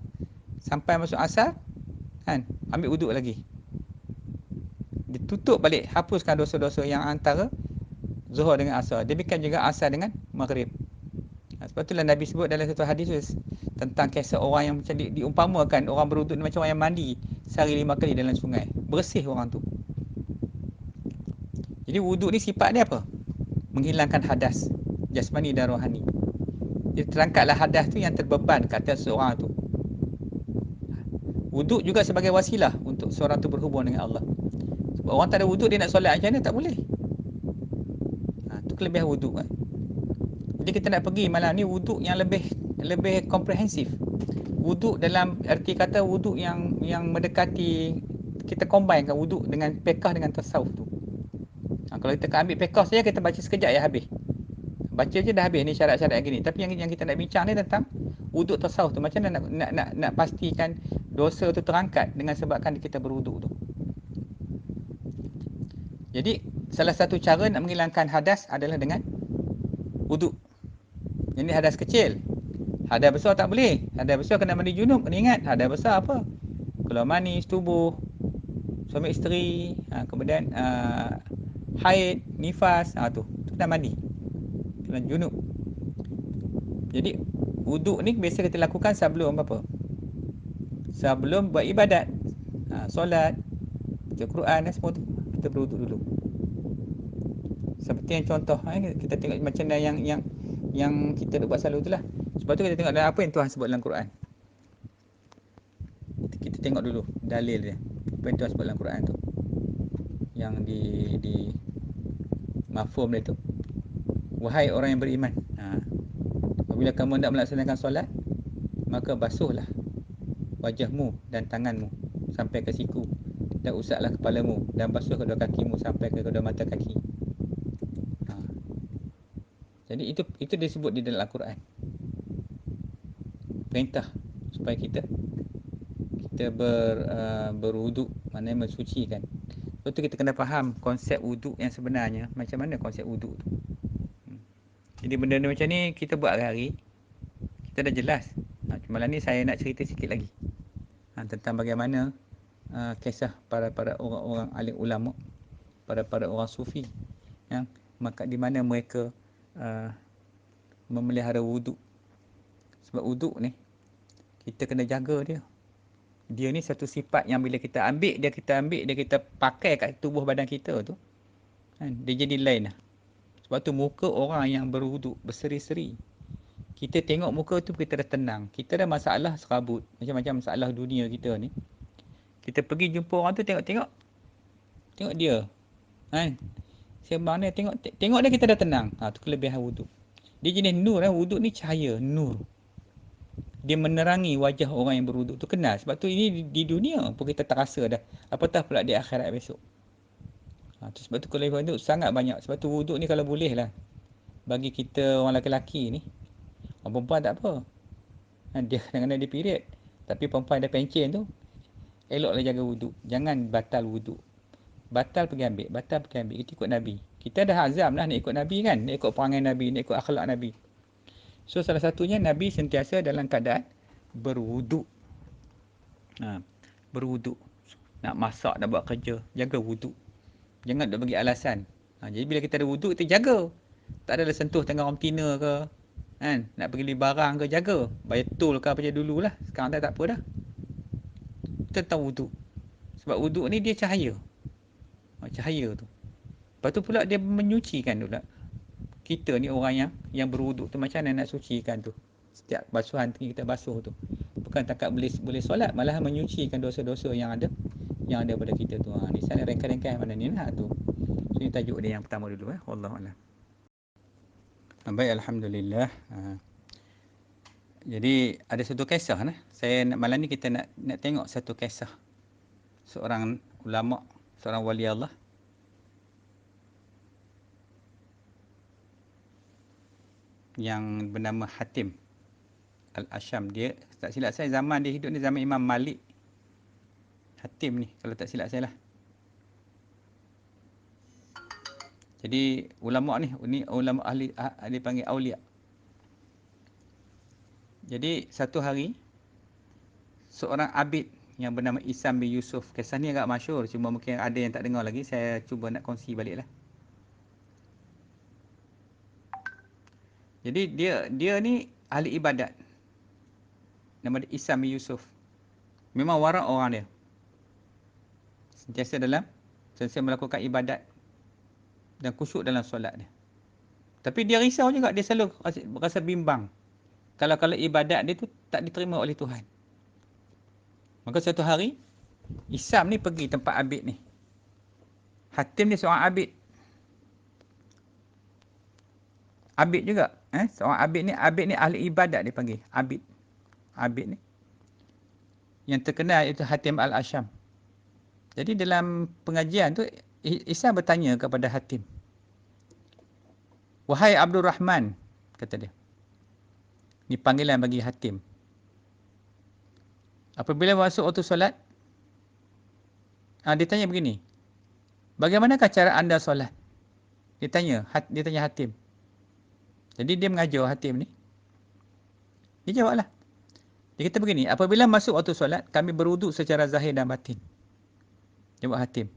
sampai masuk Asar kan, ambil wuduk lagi. Dia tutup balik, hapuskan dosa-dosa yang antara Zuhur dengan Asar. Demikian juga Asar dengan Maghrib. Sebab itulah Nabi sebut dalam satu hadis tentang kisah orang yang macam diumpamakan orang berwuduk ni macam orang yang mandi sehari 5 kali dalam sungai. Bersih orang tu. Jadi wuduk ni sifat dia apa? Menghilangkan hadas jasmani dan rohani. Jadi terangkatlah hadas tu yang terbeban ke atas seorang tu. Wuduk juga sebagai wasilah untuk seorang tu berhubung dengan Allah. Sebab orang tak ada wuduk, dia nak solat macam mana tak boleh. Tu kelebihan wuduk kan. Jadi kita nak pergi malam ni wuduk yang lebih komprehensif. Wuduk dalam erti kata wuduk yang mendekati, kita combinekan wuduk dengan fiqh dengan tasawuf tu. Kalau kita ambil fiqh saja, kita baca sekejap ya habis. Baca je dah habis ni syarat-syarat gini. Tapi yang kita nak bincang ni tentang wuduk tasawuf tu. Macam mana nak pastikan dosa tu terangkat dengan sebabkan kita berwuduk tu. Jadi salah satu cara nak menghilangkan hadas adalah dengan wuduk. Ini hadas kecil. Hadas besar tak boleh. Hadas besar kena mandi junub. Kena ingat hadas besar apa? Keluar manis tubuh, suami isteri, kemudian haid, nifas, tu kena mandi, kena junub. Jadi wuduk ni biasa kita lakukan sebelum apa? Sebelum buat ibadat, solat, baca Quran dan semua tu, kita berwuduk dulu. Seperti yang contoh kita tengok macam yang kita buat selalu tu lah. Sebab tu kita tengok apa yang Tuhan sebut dalam Quran. Kita tengok dulu dalil dia. Apa yang Tuhan sebut dalam Quran tu. Yang di mafhum dia tu. Wahai orang yang beriman, apabila kamu hendak melaksanakan solat, maka basuhlah wajahmu dan tanganmu sampai ke siku, dan usaplah kepalamu dan basuh kedua kakimu sampai ke kedua mata kaki. Jadi itu disebut di dalam Al-Quran. Perintah supaya kita berwuduk, maknanya mensucikan. Lepas tu kita kena faham konsep wuduk yang sebenarnya. Macam mana konsep wuduk tu. Jadi benda-benda macam ni kita buat hari-hari, kita dah jelas. Malam ni saya nak cerita sikit lagi tentang bagaimana kisah para orang-orang alim ulama, para orang sufi yang maka di mana mereka memelihara wuduk. Sebab wuduk ni kita kena jaga dia. Dia ni satu sifat yang bila kita ambil dia, kita pakai kat tubuh badan kita tu, dia jadi lain lah. Sebab tu muka orang yang berwuduk berseri-seri, Kita tengok muka tu kita dah tenang. Kita dah masalah serabut. Macam-macam masalah dunia kita ni. Kita pergi jumpa orang tu tengok-tengok. Tengok dia. Kan? Sembang dia tengok dia kita dah tenang. Tu kelebihan wuduk. Dia jenis nur. Wuduk ni cahaya. Nur. Dia menerangi wajah orang yang berwuduk tu kenal. Sebab tu ini di dunia pun kita terasa dah. Apatah pula di akhirat besok. Sebab tu kelebihan wuduk sangat banyak. Sebab tu wuduk ni kalau boleh lah. Bagi kita orang lelaki ni. Orang perempuan tak apa. Dia kadang-kadang dia period. Tapi perempuan ada pencen tu. Eloklah jaga wuduk. Jangan batal wuduk. Batal pergi ambil. Batal pergi ambil. Kita ikut Nabi. Kita dah azam lah nak ikut Nabi kan. Nak ikut perangai Nabi. Nak ikut akhlak Nabi. So salah satunya Nabi sentiasa dalam keadaan berwuduk. Berwuduk. Nak masak, nak buat kerja. Jaga wuduk. Jangan duk bagi alasan. Jadi bila kita ada wuduk, kita jaga. Tak adalah sentuh tangan orang betina ke. Kan? Nak pergi beli barang ke, jaga. Bayar tol ke apa je dululah. Sekarang tak apa dah. Tentang wuduk. Sebab wuduk ni dia cahaya. Cahaya tu. Lepas tu pula dia menyucikan pula. Kita ni orang yang berwuduk tu macam mana nak sucikan tu. Setiap basuhan kita basuh tu. Bukan takat boleh solat, malah menyucikan dosa-dosa yang ada pada kita tu. Ni sana rengkai-rengkai mana ni lah tu. So, ini tajuk dia yang pertama dulu. Wallahualam. Baik, alhamdulillah. Jadi ada satu kisah lah. Malam ni kita nak tengok satu kisah seorang ulama, seorang wali Allah yang bernama Hatim Al-Asham. Dia tak silap saya zaman dia hidup ni zaman Imam Malik. Hatim ni kalau tak silap saya lah. Jadi ulama ni ulama ahli panggil aulia. Jadi satu hari seorang abid yang bernama Isam bin Yusuf. Kisah ni agak masyhur, cuma mungkin ada yang tak dengar lagi. Saya cuba nak kongsi balik lah. Jadi dia ni ahli ibadat. Nama dia Isam bin Yusuf. Memang wara orang dia. Sentiasa melakukan ibadat dan khusyuk dalam solat dia. Tapi dia risau juga, dia selalu rasa bimbang. Kalau ibadat dia tu tak diterima oleh Tuhan. Maka satu hari Isam ni pergi tempat abid ni. Hatim ni seorang abid. Abid juga. Seorang abid ni ahli ibadat dia panggil. Abid ni. Yang terkenal itu Hatim Al-Asham. Jadi dalam pengajian tu, Isam bertanya kepada Hatim. Wahai Abdul Rahman, kata dia. Ini panggilan bagi Hatim. Apabila masuk waktu solat, dia tanya begini. Bagaimanakah cara anda solat? Dia tanya Hatim. Jadi dia mengajar Hatim ni. Dia jawablah. Dia kata begini, apabila masuk waktu solat, kami berwuduk secara zahir dan batin. Jawab Hatim.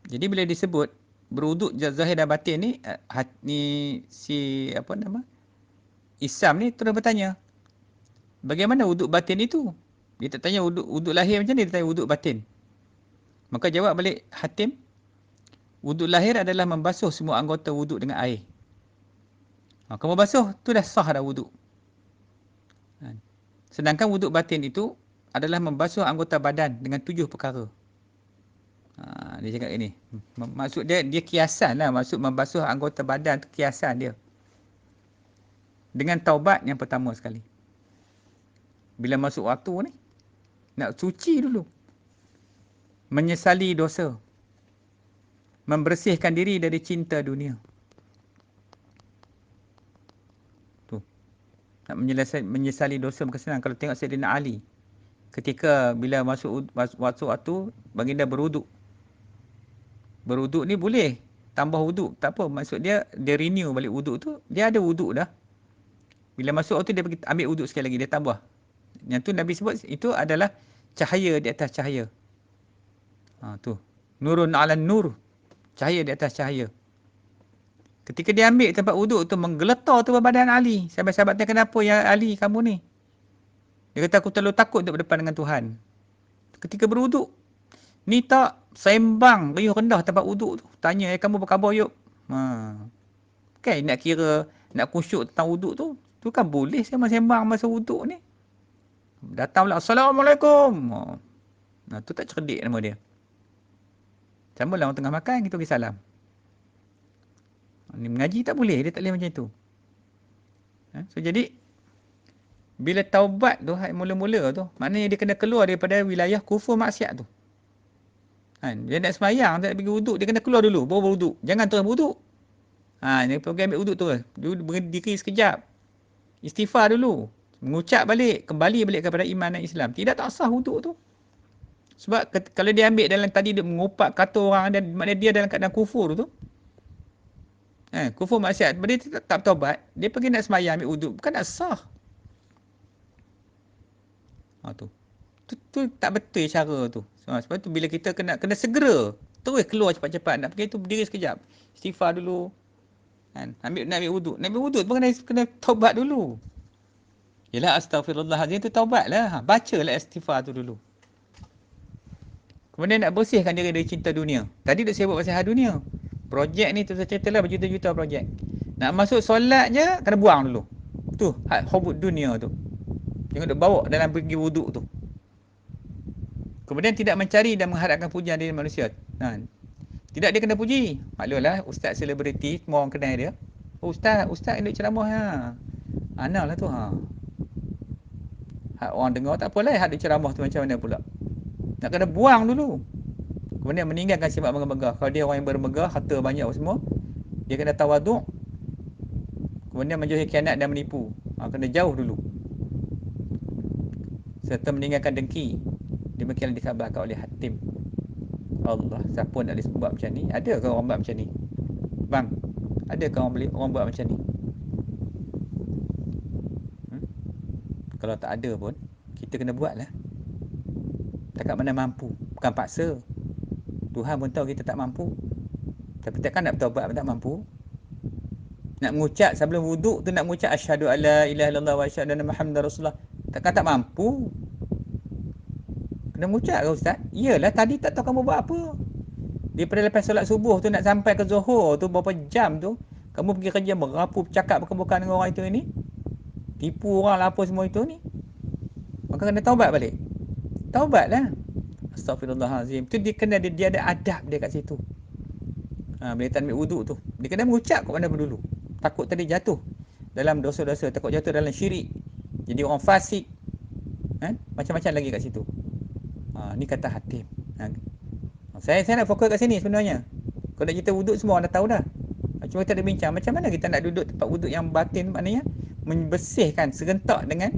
Jadi bila disebut berwuduk zahir dan batin ni, Isam ni terus bertanya, bagaimana wuduk batin itu? Dia tak tanya wuduk lahir macam ni, dia tanya wuduk batin. Maka jawab balik Hatim, wuduk lahir adalah membasuh semua anggota wuduk dengan air. Kamu basuh, tu dah sah dah wuduk. Sedangkan wuduk batin itu adalah membasuh anggota badan dengan 7 perkara. Dia cakap ini. Maksud dia kiasan lah. Maksud membasuh anggota badan tu kiasan dia. Dengan taubat yang pertama sekali. Bila masuk waktu ni, nak suci dulu. Menyesali dosa. Membersihkan diri dari cinta dunia. Tu. Nak menyesali dosa bukan senang. Kalau tengok Sayyidina Ali. Ketika bila masuk waktu, baginda berwuduk. Berwuduk ni boleh tambah wuduk, tak apa. Maksud dia renew balik wuduk tu. Dia ada wuduk dah. Bila masuk waktu dia pergi ambil wuduk sekali lagi, dia tambah. Yang tu Nabi sebut itu adalah cahaya di atas cahaya. Tu. Nurun 'alan nur. Cahaya di atas cahaya. Ketika dia ambil tempat wuduk tu, menggeletar tu badan Ali. Sahabat-sahabat tanya, kenapa ya Ali kamu ni? Dia kata, aku terlalu takut untuk berdepan dengan Tuhan. Ketika berwuduk, ni tak sembang riuh rendah tempat wuduk tu. Tanya, kamu berkhabar yuk? Kan nak kira, nak khusyuk tentang wuduk tu, Tu kan boleh sembang-sembang masa wuduk ni. Datang pula, Assalamualaikum. Nah, tu tak cerdik nama dia. Sama lah orang tengah makan, kita bagi salam. Ni mengaji tak boleh, dia tak boleh macam tu. So jadi, bila taubat tu, mula-mula tu, maknanya dia kena keluar daripada wilayah kufur maksiat tu. Dia nak semayang, tak nak pergi wuduk, dia kena keluar dulu, baru wuduk. Jangan terus wuduk. Dia pergi ambil wuduk tu. Dia berdiri sekejap. Istighfar dulu. Mengucap balik, kembali balik kepada iman dan Islam. Tidak tak sah wuduk tu. Sebab kalau dia ambil dalam tadi dia mengupak kata orang dan maknanya dia dalam keadaan kufur tu. Kufur maksiat, dia tak bertaubat, dia pergi nak semayang ambil wuduk, bukan nak sah. Tu tak betul cara tu. Sebab tu bila kita kena segera terus keluar cepat-cepat, nak pergi tu berdiri sekejap. Istighfar dulu. Nak ambil wuduk. Nak ambil wuduk pun kena taubat dulu. Yalah, astaghfirullahalazim tu taubatlah. Bacalah istighfar tu dulu. Kemudian nak bersihkan diri dari cinta dunia. Tadi duk sibuk pasal hal dunia. Projek ni tu saya cerita lah berjuta-juta projek. Nak masuk solat je, kena buang dulu. Tu, hak hubud dunia tu. Jangan duk bawa dalam pergi wuduk tu. Kemudian tidak mencari dan mengharapkan pujian dari manusia. Tidak dia kena puji. Maklumlah, ustaz selebriti, semua orang kenal dia. Oh, ustaz yang duk ceramah ha. Ana lah tu ha. Hak orang dengar tak apalah, hak duk ceramah tu macam mana pula. Nak kena buang dulu. Kemudian meninggalkan sifat megah-megah. Kalau dia orang yang bermegah, harta banyak semua, dia kena tawaduk. Kemudian menjauhi khianat dan menipu. Kena jauh dulu. Serta meninggalkan dengki. Demikianlah dikhabarkan oleh Hatim. Allah, siapa nak buat macam ni? Ada ke orang buat macam ni? Bang, ada ke orang buat macam ni? Kalau tak ada pun, kita kena buat lah. Takkan mana mampu. Bukan paksa. Tuhan pun tahu kita tak mampu. Tapi takkan nak bertaubat pun tak mampu. Nak mengucap sebelum wuduk tu, nak mengucap asyhadu alla ilaha illallah wa asyhadu anna muhammadar rasulullah. Takkan tak mampu. Kena mengucap ke ustaz? Iyalah, tadi tak tahu kamu buat apa. Daripada lepas solat subuh tu nak sampai ke Zuhur tu berapa jam tu, kamu pergi kerja merapu, bercakap bukan-bukan dengan orang itu ni. Tipu orang lah apa semua itu ni. Maka kena taubat balik. Taubatlah. Astaghfirullahalazim. Tu dia ada adab dia kat situ. Bila kita ambil wuduk tu, dia kena mengucap kat mana pun dulu. Takut tadi jatuh dalam dosa-dosa, takut jatuh dalam syirik, jadi orang fasik. Macam-macam lagi kat situ. Ni kata Hatim. Saya nak fokus kat sini sebenarnya. Kalau nak cerita wuduk semua orang dah tahu dah. Cuma kita ada bincang macam mana kita nak duduk tempat wuduk yang batin, maknanya membersihkan serentak dengan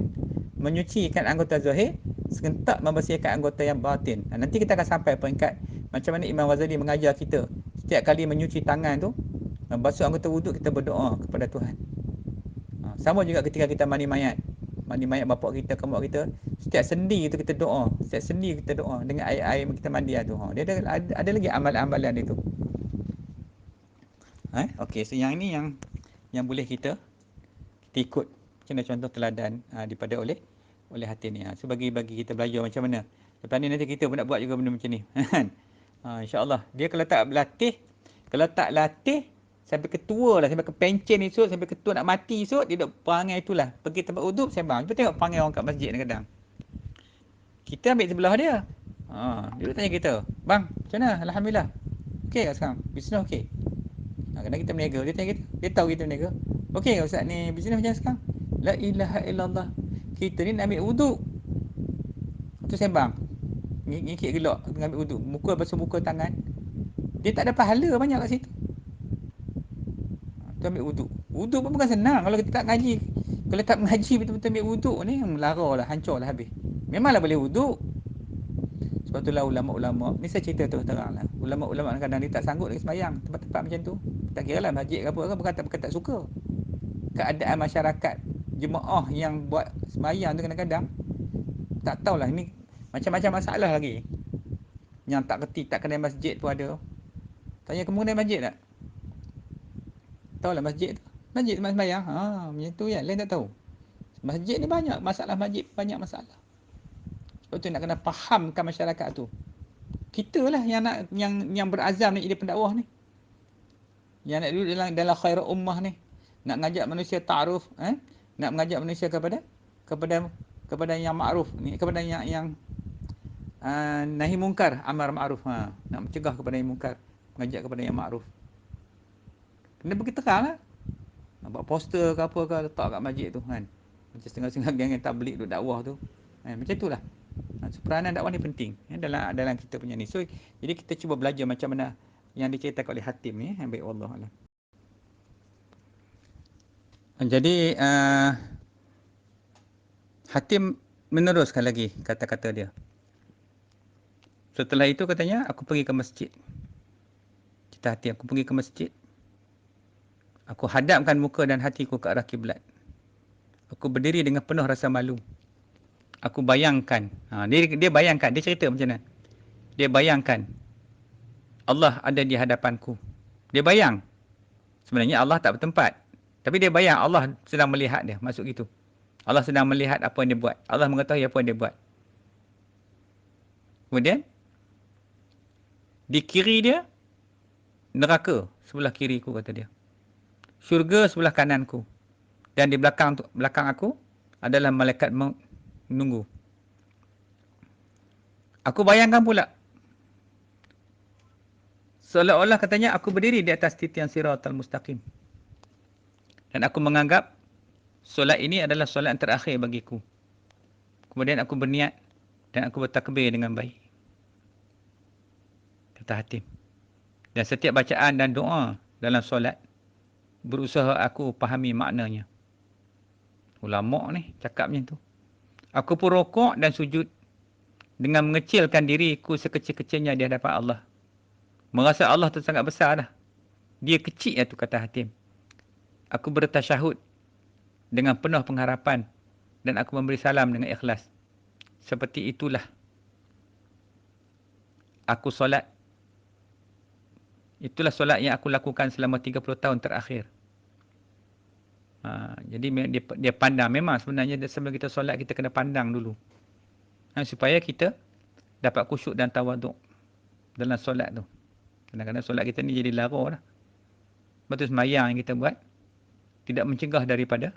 menyucikan anggota zahir, serentak membersihkan anggota yang batin. Nanti kita akan sampai peringkat macam mana Imam Ghazali mengajar kita. Setiap kali menyuci tangan tu, basuh anggota wuduk, kita berdoa kepada Tuhan. Sama juga ketika kita mandi mayat bapak kita, mak kita, setiap sendi itu kita doa, setiap sendi kita doa dengan air kita mandi tu. Dia ada lagi amalan-amalan dia tu. Okey, so yang ini yang boleh kita ikut macam contoh teladan daripada oleh Hatim ni. So bagi kita belajar macam mana. Lepas ni nanti kita pun nak buat juga benda macam ni. InsyaAllah. Dia kalau tak latih sampai ketua lah, sampai ke pencen esok, sampai ketua nak mati esok, dia duk perangai itulah. Pergi tempat wuduk sembang. Cuba tengok perangai orang kat masjid ni kadang. Kita ambil sebelah dia. Dia duk tanya kita, "Bang, macam mana? Alhamdulillah. Okey ke sekarang? Bisnes okey?" Kadang kita berniaga, dia tanya kita. Dia tahu kita berniaga. "Okey ke ustaz ni? Bisnes macam sekarang?" La ilaha illallah. Kita ni nak ambil wuduk. Tu sembang. Ngikit gelak tengah ambil wuduk. Basuh muka tangan. Dia tak ada pahala banyak kat situ. Tu ambil wuduk. Wuduk pun bukan senang. Kalau kita tak ngaji, kalau tak mengaji betul-betul ambil wuduk ni, melara lah, hancur lah habis. Memanglah boleh wuduk. Sebab itulah ulama-ulama, ni saya cerita terang lah. Ulama-ulama kadang dia tak sanggup lagi sembahyang tempat-tempat macam tu. Tak kira lah masjid ke apa ke, bukan tak suka. Keadaan masyarakat, jemaah yang buat sembahyang tu kadang-kadang tak tahulah, ni macam-macam masalah lagi. Yang tak kerti, tak kenal masjid pun ada. Tanya, kamu kenal masjid tak? Tahulah masjid tu. Masjid tempat sembahyang. Macam tu ya, lain tak tahu. Masjid ni banyak masalah, masjid banyak masalah. Sebab tu nak kena fahamkan masyarakat tu. Kita lah yang berazam nak jadi pendakwah ni. Yang nak duduk dalam khairat ummah ni. Nak ngajak manusia ta'aruf, Nak mengajak manusia kepada yang ma'ruf, kepada yang nahi mungkar, amar ma'ruf. Nak mencegah kepada yang mungkar, mengajak kepada yang ma'ruf. Kena bagi terang lah. Buat poster ke apa ke, letak kat masjid tu kan. Macam setengah-setengah geng yang tabligh duk dakwah tu. Macam itulah. So, peranan dakwah ni penting dalam kita punya ni. So, jadi kita cuba belajar macam mana yang diceritakan oleh Hatim ni. Baik, wallahualam. Jadi Hatim meneruskan lagi kata-kata dia. Setelah itu katanya, aku pergi ke masjid. Kita Hatim, aku pergi ke masjid. Aku hadapkan muka dan hatiku ke arah kiblat. Aku berdiri dengan penuh rasa malu. Aku bayangkan. Dia bayangkan, dia cerita macam mana. Dia bayangkan Allah ada di hadapanku. Dia bayang. Sebenarnya Allah tak bertempat. Tapi dia bayang Allah sedang melihat dia. Masuk gitu. Allah sedang melihat apa yang dia buat. Allah mengetahui apa yang dia buat. Kemudian, di kiri dia, neraka sebelah kiriku, kata dia. Syurga sebelah kananku. Dan di belakang aku adalah malaikat menunggu. Aku bayangkan pula, seolah-olah katanya aku berdiri di atas titian siratal mustaqim. Dan aku menganggap solat ini adalah solat yang terakhir bagiku. Kemudian aku berniat dan aku bertakbir dengan baik. Kata Hatim. Dan setiap bacaan dan doa dalam solat, berusaha aku fahami maknanya. Ulama ni cakap macam tu. Aku pun rokok dan sujud dengan mengecilkan diriku sekecil-kecilnya di hadapan Allah. Merasa Allah tu sangat besar dah. Dia kecil lah tu, kata Hatim. Aku bertasyahud dengan penuh pengharapan dan aku memberi salam dengan ikhlas. Seperti itulah aku solat. Itulah solat yang aku lakukan selama 30 tahun terakhir. Jadi dia pandang. Memang sebenarnya sebelum kita solat, kita kena pandang dulu. Supaya kita dapat khusyuk dan tawaduk dalam solat tu. Kadang-kadang solat kita ni jadi lara lah. Sebab tu semayang yang kita buat tidak mencegah daripada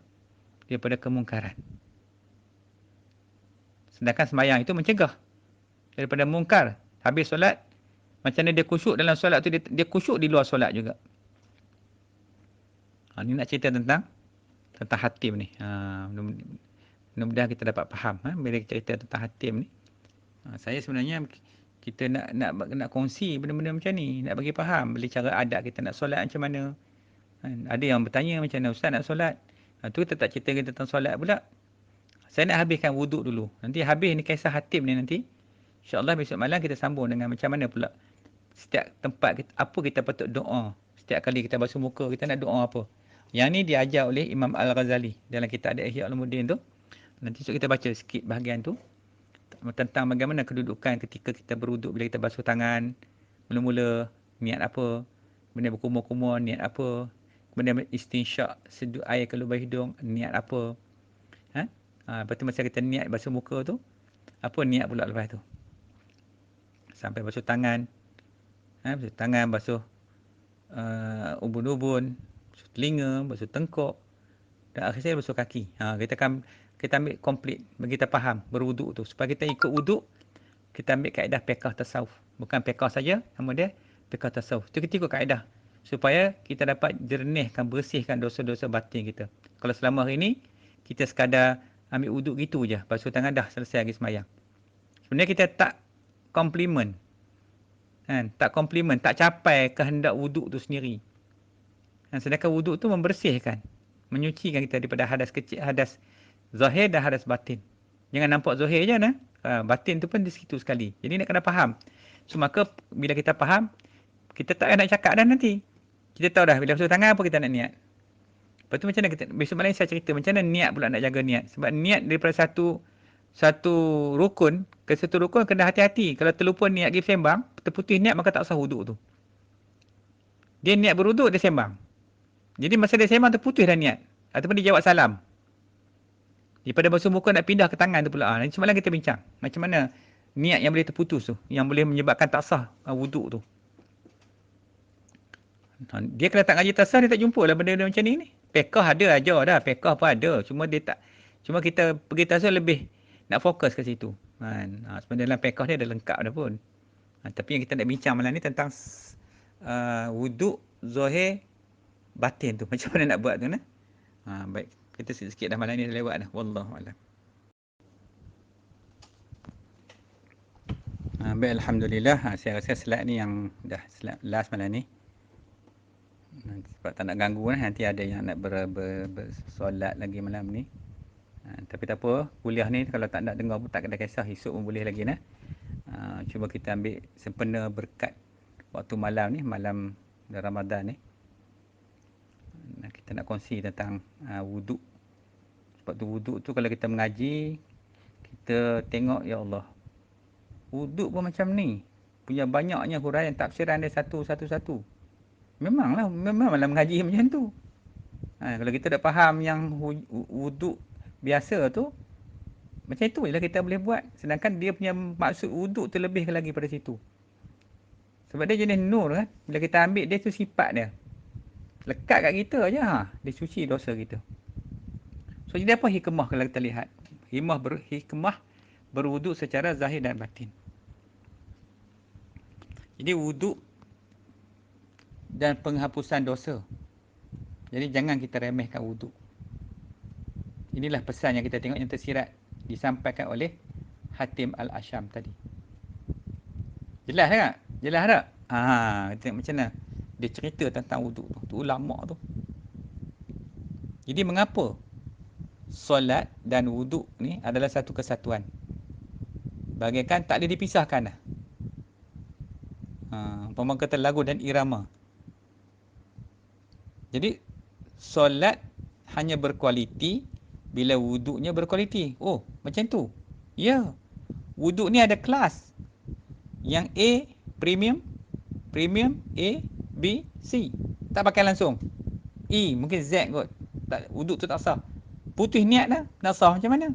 kemungkaran. Sedangkan semayang itu mencegah daripada mungkar. Habis solat, macam mana dia khusyuk dalam solat tu, dia khusyuk di luar solat juga. Ni nak cerita tentang Hatim ni. Mudah-mudahan kita dapat faham bila kita cerita tentang Hatim ni. Saya sebenarnya kita nak kongsi benda-benda macam ni, nak bagi faham bila cara adab kita nak solat macam mana. Ada yang bertanya macam mana ustaz nak solat. Tu kita tak cerita tentang solat pula. Saya nak habiskan wuduk dulu. Nanti habis ni kisah Hatim ni nanti. InsyaAllah besok malam kita sambung dengan macam mana pula setiap tempat apa kita patut doa. Setiap kali kita basuh muka, kita nak doa apa. Yang ni diajar oleh Imam Al-Ghazali dalam kitab ada Ihya Ulumuddin tu. Nanti esok kita baca sikit bahagian tu tentang bagaimana kedudukan ketika kita berwuduk bila kita basuh tangan. Mula-mula niat apa, kemudian berkumur-kumur niat apa, kemudian istinsyak sedut air ke lubang hidung niat apa. Lepas tu masa kita niat basuh muka tu, apa niat pula lepas tu. Sampai basuh tangan. Basuh tangan, basuh ubun-ubun, basuh telinga, basuh tengkuk. Dan akhir saya basuh kaki. Kita ambil komplit bagi kita faham berwuduk tu. Supaya kita ikut wuduk, kita ambil kaedah fiqh tasawuf. Bukan fiqh saja, nama dia fiqh tasawuf. Itu kita ikut kaedah. Supaya kita dapat jernihkan, bersihkan dosa-dosa batin kita. Kalau selama hari ni, kita sekadar ambil wuduk gitu je. Basuh tangan dah selesai lagi semayang. Sebenarnya kita tak komplimen. Tak komplimen, tak capai kehendak wuduk tu sendiri. Sedangkan wuduk tu membersihkan, menyucikan kita daripada hadas kecil, hadas zahir dan hadas batin. Jangan nampak zahir je nah. Batin tu pun di situ sekali. Jadi nak kena faham. So maka bila kita faham, kita tak nak cakap dah nanti. Kita tahu dah bila basuh tangan apa kita nak niat. Lepas tu macam mana kita, besok malam saya cerita macam mana niat pula nak jaga niat. Sebab niat daripada satu rukun ke satu rukun kena hati-hati. Kalau terlupa niat pergi sembang, terputus niat maka tak sah wuduk tu. Dia niat berwuduk, dia sembang. Jadi masa dia sembang terputus dah niat. Ataupun dia jawab salam. Daripada basuh muka nak pindah ke tangan tu pula. Nanti semalam kita bincang. Macam mana niat yang boleh terputus tu. Yang boleh menyebabkan tak sah wuduk tu. Dia kalau tak ngaji tasawuf, dia tak jumpa lah benda-benda macam ni. Fiqh ada ajar dah, fiqh pun ada. Cuma kita pergi tasawuf lebih nak fokus ke situ. Kan? Sebenarnya dalam fiqh ni ada lengkap dah pun. Tapi yang kita nak bincang malam ni tentang wuduk, zahir, batin tu. Macam mana nak buat tu. Baik, kita sikit-sikit dah malam ni dah lewat dah. Wallahualam. Baik, Alhamdulillah. Saya rasa slide ni yang dah last malam ni. Sebab tak nak ganggu nanti ada yang nak bersolat lagi malam ni. Tapi tak apa, kuliah ni kalau tak nak dengar pun tak ada kisah, esok pun boleh lagi. Cuba kita ambil sempena berkat waktu malam ni, malam Ramadan ni. Kita nak kongsi tentang wuduk. Sebab tu wuduk tu kalau kita mengaji, kita tengok, ya Allah, wuduk pun macam ni. Punya banyaknya huraian tafsiran dia satu-satu. Memang dalam mengaji macam tu. Kalau kita dah faham yang wuduk biasa tu, macam itu je lah kita boleh buat. Sedangkan dia punya maksud wuduk tu lebih lagi pada situ. Sebab dia jenis nur kan. Bila kita ambil dia tu sifat dia. Lekat kat kita je. Dia suci dosa kita. So jadi apa hikmah kalau kita lihat? Hikmah berwuduk secara zahir dan batin. Jadi wuduk dan penghapusan dosa. Jadi jangan kita remehkan wuduk. Inilah pesan yang kita tengok yang tersirat disampaikan oleh Hatim Al-Asyam tadi. Jelas tak? Jelas tak? Kita tengok macam mana dia cerita tentang wuduk tu. Tu ulama tu. Jadi mengapa solat dan wuduk ni adalah satu kesatuan? Bagaikan tak boleh dipisahkan dah. Umpama kata lagu dan irama. Jadi solat hanya berkualiti bila wuduknya berkualiti. Oh, macam tu. Ya. Wuduk ni ada kelas. Yang A premium, A, B, C. Tak pakai langsung. E mungkin Z kot. Wuduk tu tak sah. Putih niat dah, nak sah macam mana?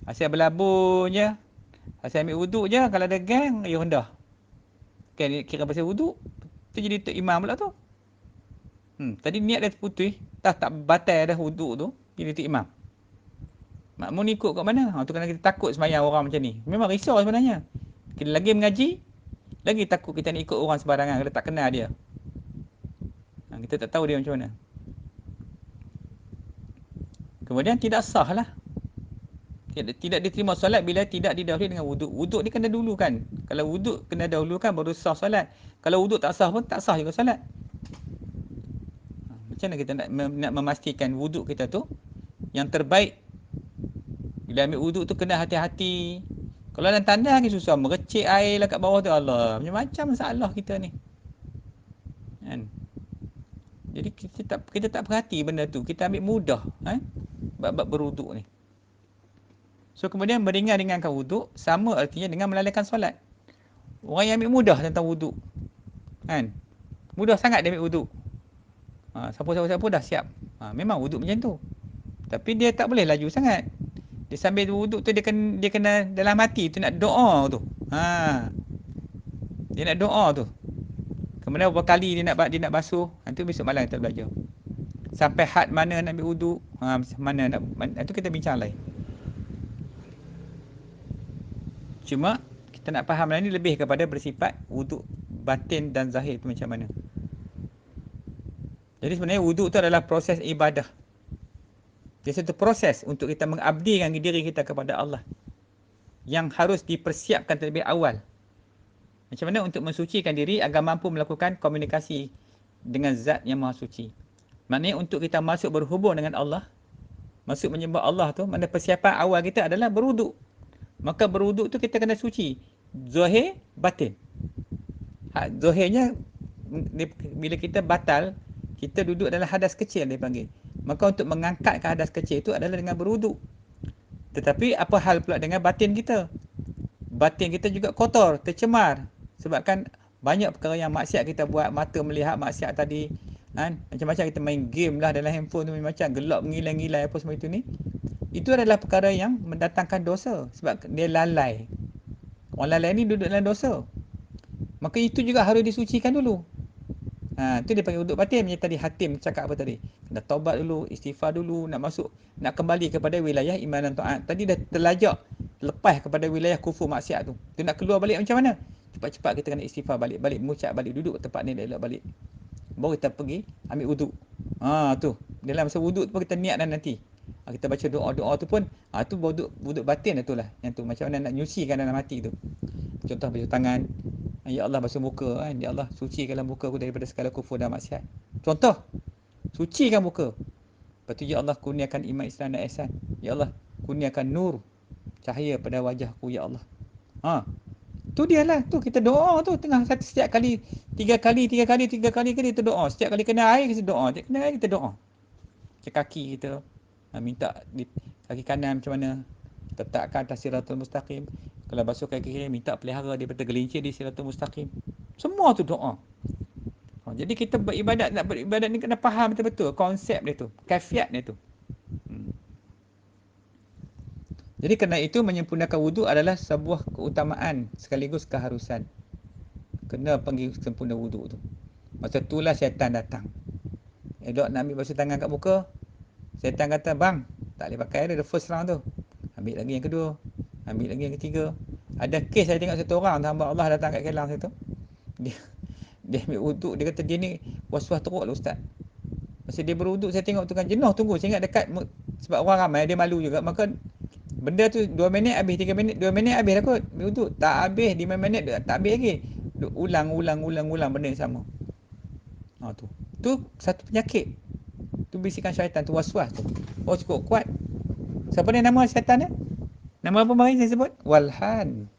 Asyik berlabur je. Asyik ambil wuduk je, kalau ada gang, ya rendah. Kira pasal wuduk, tu jadi tok imam pula tu. Tadi niat dah putih, tak batal dah wuduk tu, jadi tok imam. Makmum ni ikut kat mana? Tu kerana kita takut sembahyang orang macam ni. Memang risau sebenarnya. Kita lagi mengaji, lagi takut kita nak ikut orang sembarangan kalau tak kenal dia. Kita tak tahu dia macam mana. Kemudian tidak sah lah. Tidak diterima solat bila tidak didahului dengan wuduk. Wuduk ni kena dulu kan. Kalau wuduk kena dahulukan baru sah solat. Kalau wuduk tak sah pun tak sah juga solat. Macam mana kita nak memastikan wuduk kita tu yang terbaik? Bila ambil wuduk tu kena hati-hati. Kalau dalam tandas lagi susah. Merecik air lah kat bawah tu. Allah, macam-macam masalah kita ni. Kan? Jadi kita tak perhati benda tu. Kita ambil mudah. Bab berwuduk ni. So kemudian meringan-ringankan wuduk sama artinya dengan melalaikan solat. Orang yang ambil mudah tentang wuduk. Kan? Mudah sangat dia ambil wuduk. Siapa-siapa dah siap. Memang wuduk macam tu. Tapi dia tak boleh laju sangat. Dia sambil wuduk tu dia kena dalam hati tu nak doa tu. Dia nak doa tu. Kemudian beberapa kali dia nak basuh. Itu besok malam kita belajar. Sampai had mana nak ambil wuduk. Mana nak, itu kita bincang lain. Cuma kita nak faham ni lebih kepada bersifat wuduk batin dan zahir tu macam mana. Jadi sebenarnya wuduk tu adalah proses ibadah. Dia satu proses untuk kita mengabdikan diri kita kepada Allah. Yang harus dipersiapkan terlebih awal. Macam mana untuk mensucikan diri agar mampu melakukan komunikasi dengan zat yang maha suci. Maknanya untuk kita masuk berhubung dengan Allah, masuk menyembah Allah tu, mana persiapan awal kita adalah berwuduk. Maka berwuduk tu kita kena suci. Zahir, batin. Zahirnya, bila kita batal, kita duduk dalam hadas kecil dia panggil. Maka untuk mengangkatkan hadas kecil itu adalah dengan berwuduk. Tetapi apa hal pula dengan batin kita? Batin kita juga kotor, tercemar. Sebabkan banyak perkara yang maksiat kita buat, mata melihat maksiat tadi. Macam-macam kita main game lah dalam handphone tu, macam gelap, ngilai-ngilai apa semua itu ni. Itu adalah perkara yang mendatangkan dosa. Sebab dia lalai. Orang lalai ni duduk dalam dosa. Maka itu juga harus disucikan dulu. Tu dia panggil wuduk batin. Macam tadi Hatim cakap apa tadi? Kena taubat dulu, istighfar dulu, nak masuk, nak kembali kepada wilayah iman dan taat. Tadi dah terlajak, lepas kepada wilayah kufur maksiat tu. Tu nak keluar balik macam mana? Cepat-cepat kita kena istighfar balik, mengucap balik, duduk tempat ni elok balik. Baru kita pergi ambil wuduk. Tu. Dalam masa wuduk tu pun kita niat dah nanti. Kita baca doa-doa tu pun, tu wuduk batin tu lah. Yang tu macam mana nak nyucikan dalam hati tu. Contoh basuh tangan, ya Allah basuh muka kan. Ya Allah sucikanlah muka aku daripada segala kufur dan maksiat. Contoh, sucikan muka. Lepas tu ya Allah kurniakan iman Islam dan ihsan. Ya Allah kurniakan nur, cahaya pada wajahku ya Allah. Tu dia lah. Tu kita doa tu tengah setiap kali 3 kali kita doa. Setiap kali kena air kita doa. Setiap kena air kita doa. Macam kaki kita minta di kaki kanan macam mana, letakkan atas siratul mustaqim. Kalau basuh kaki kiri minta pelihara daripada gelincir di siratul mustaqim. Semua tu doa. Jadi kita beribadat, nak beribadat ni kena faham betul-betul konsep dia tu, kaifiat dia tu. Jadi kerana itu menyempurnakan wuduk adalah sebuah keutamaan sekaligus keharusan. Kena panggil sempurna wuduk tu. Masa itulah syaitan datang. Elok nak ambil basuh tangan kat muka, syaitan kata, bang, tak boleh pakai dah the first round tu. Ambil lagi yang kedua, ambil lagi yang ketiga. Ada kes saya tengok satu orang, hamba Allah datang kat Kelang situ. Dia ambil wuduk, dia kata dia ni was-was teruk lah ustaz. Masa dia berwuduk saya tengok tu kan jenuh tunggu. Saya ingat dekat, sebab orang ramai dia malu juga. Maka benda tu 2 minit habis, 3 minit, 2 minit habis dah kot. Wuduk tak habis, 5 minit tak habis lagi. Ulang benda yang sama. Tu satu penyakit. Tu bisikan syaitan tu, was-was tu. Cukup kuat. Siapa ni nama syaitan dia? Nama apa mari saya sebut? Walhan.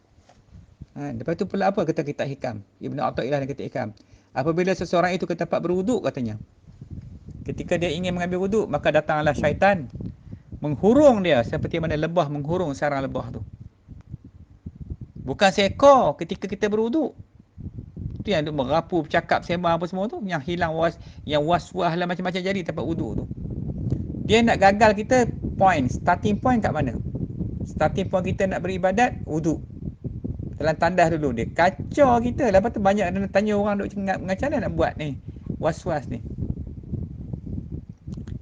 Lepas tu pula apa kata kitab hikam? Ibnu Athaillah dan kitab hikam. Apabila seseorang itu ke tempat berwuduk katanya, ketika dia ingin mengambil wuduk, maka datanglah syaitan menghurung dia seperti mana lebah menghurung sarang lebah tu. Bukan seekor ketika kita berwuduk. Tu yang merapu, bercakap, sembang apa semua tu, yang hilang yang was-was lah macam-macam jadi tempat wuduk tu. Dia nak gagal kita starting point kat mana? Starting point kita nak beribadat, wuduk. Dalam tandas dulu dia kacau kita. Lepas tu banyak dia tanya orang duk cengap, macam mana nak buat ni? Was-was ni.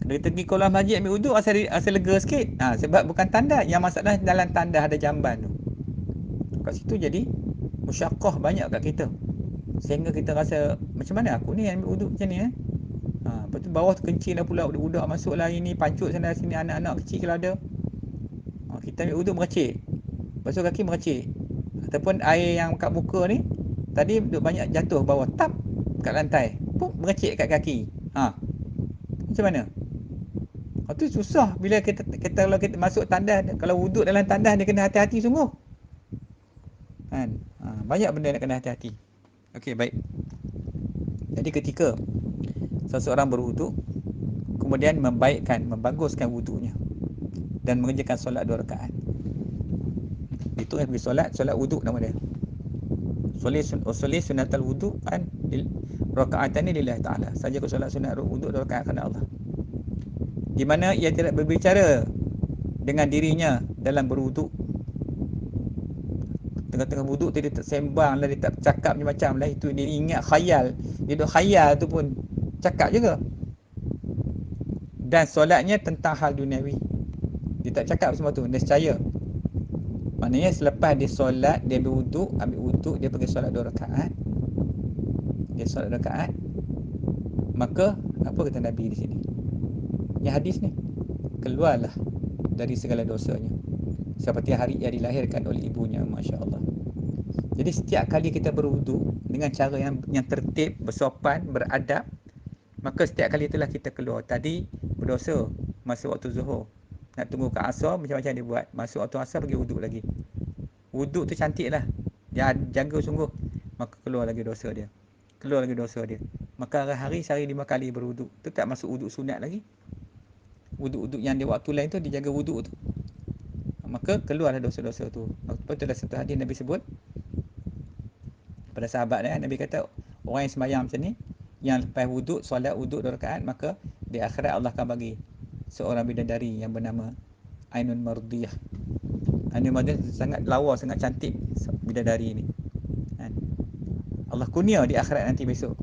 Kita pergi kolam masjid ambil wuduk asal lega sikit. Sebab bukan tandas. Yang masalah dalam tandas ada jamban tu. Kat situ jadi musyaqqah banyak kat kita. Sehingga kita rasa macam mana aku ni ambil wuduk macam ni lepas tu bawah tu kencing dah pula, budak-budak masuk lah ini, pancut sana sini, anak-anak kecil kalau ada. Kita ambil wuduk meracik. Basuh kaki meracik. Ataupun air yang kat muka ni tadi duk banyak jatuh bawah, tap kat lantai, puk meracik kat kaki. Macam mana? Tu susah bila kita kalau kita masuk tandas, kalau wuduk dalam tandas dia kena hati-hati sungguh. Kan? Banyak benda nak kena hati-hati. Okey, baik. Jadi ketika seseorang berwuduk, kemudian membaguskan wuduknya dan mengerjakan solat 2 rakaat. Itu yang pergi solat wuduk nama dia. Solat sunatul wuduk kan rakaatan ni lillahi ta'ala. Saja kau solat sunat wuduk 2 rakaat kerana Allah. Di mana ia tidak berbicara dengan dirinya dalam berwuduk. Tengah-tengah wuduk tu dia tak sembang lah, dia tak cakap macam-macam lah. Itu dia ingat khayal. Dia duk khayal tu pun cakap juga. Dan solatnya tentang hal duniawi. Dia tak cakap semua tu, nescaya. Maknanya selepas dia solat, dia ambil wuduk, dia pergi solat 2 rakaat. Dia solat 2 rakaat. Maka apa kata Nabi di sini? Yang hadis ni, keluarlah dari segala dosanya seperti hari ia dilahirkan oleh ibunya, masya-Allah. Jadi setiap kali kita berwuduk dengan cara yang tertib, bersopan, beradab, maka setiap kali itulah kita keluar. Tadi berdosa masa waktu Zuhur, nak tunggu ke Asar, macam-macam dia buat. Masuk waktu Asar pergi wuduk lagi. Wuduk tu cantiklah, dia jaga sungguh. Maka keluar lagi dosa dia. Maka hari-hari sehari 5 kali berwuduk. Tu tak masuk wuduk sunat lagi. Wuduk-wuduk yang di waktu lain tu dia jaga wuduk tu. Maka keluarlah dosa-dosa tu. Lepas tu dah satu hadis Nabi sebut pada sahabat dia, Nabi kata orang yang sembahyang macam ni, yang lepas wuduk, solat wuduk 2 rakaat, maka di akhirat Allah akan bagi seorang bidadari yang bernama Ainun Mardiyah. Ainun Mardiyah sangat lawa, sangat cantik bidadari ni. Allah kurnia di akhirat nanti besok.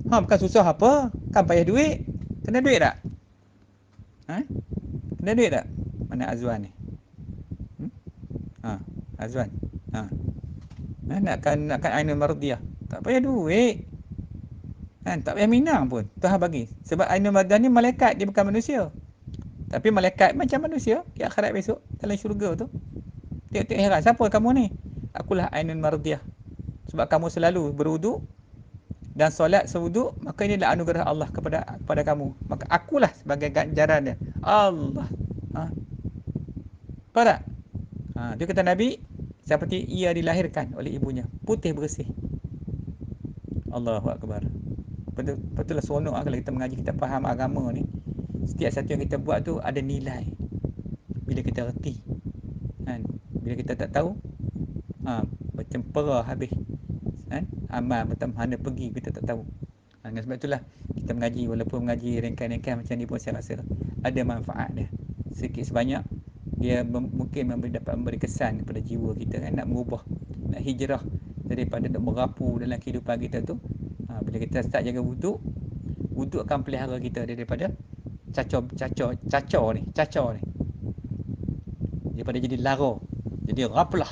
Bukan susah apa? Kan payah duit. Kena duit tak? Ha? Kena duit tak? Mana Azwan ni? Hmm? Ha, Azwan. Ha. Nakkan Ainul Mardiyah. Tak payah duit. Kan? Tak payah minang pun. Tuhan bagi. Sebab Ainul Mardiyah ni malaikat, dia bukan manusia. Tapi malaikat macam manusia di akhirat besok dalam syurga tu. Tengok-tengok heran, siapa kamu ni? Akulah Ainul Mardiyah. Sebab kamu selalu berwuduk dan solat sewuduk, maka ini adalah anugerah Allah kepada kamu. Maka akulah sebagai ganjaran dia. Allah. Ha. Tahu tak? Ha, dia kata Nabi seperti ia dilahirkan oleh ibunya, putih bersih. Allahu Akbar. Betul lah seronok kalau kita mengaji, kita faham agama ni. Setiap satu yang kita buat tu ada nilai. Bila kita reti. Kan? Bila kita tak tahu, bercempera habis. Kan? Amal macam mana pergi kita tak tahu. Dan sebab itulah kita mengaji, walaupun mengaji rengkan-rengkan macam ni pun saya rasa ada manfaat dia. Sikit sebanyak dia mungkin dapat memberi kesan kepada jiwa kita kan, nak mengubah, nak hijrah daripada nak merapu dalam kehidupan kita tu. Bila kita start jaga wuduk akan pelihara kita daripada cacau ni, daripada jadi lara, jadi raplah.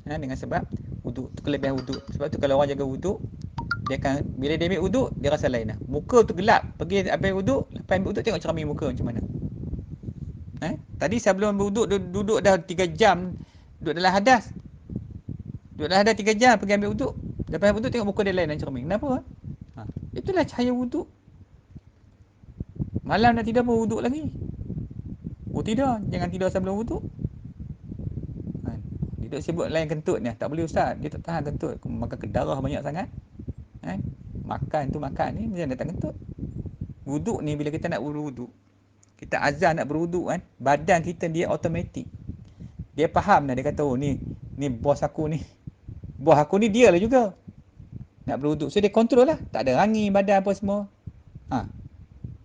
Dengan sebab wuduk tu, kelebihan wuduk. Sebab tu kalau orang jaga wuduk, dia akan, bila dia ambil wuduk, dia rasa lain lah. Muka tu gelap, pergi ambil wuduk, lepas ambil wuduk tengok cermin muka macam mana. Tadi sebelum berwuduk, duduk dah 3 jam, duduk dalam hadas. Duduk dalam hadas 3 jam, pergi ambil wuduk. Lepas wuduk tengok muka dia lain dalam cermin. Kenapa? Itulah cahaya wuduk. Malam nak tidur pun wuduk lagi. Oh tidak, jangan tidur sebelum wuduk. Dia sibuk lain kentut ni. Tak boleh ustaz, dia tak tahan kentut. Makan ke darah banyak sangat. Makan ni macam datang kentut. Wuduk ni bila kita nak berwuduk, kita azan nak berwuduk kan, badan kita dia automatik. Dia faham dah, dia kata oh ni bos aku ni. Bos aku ni dia lah juga. Nak berwuduk. So dia kontrol lah. Tak ada rangi badan apa semua.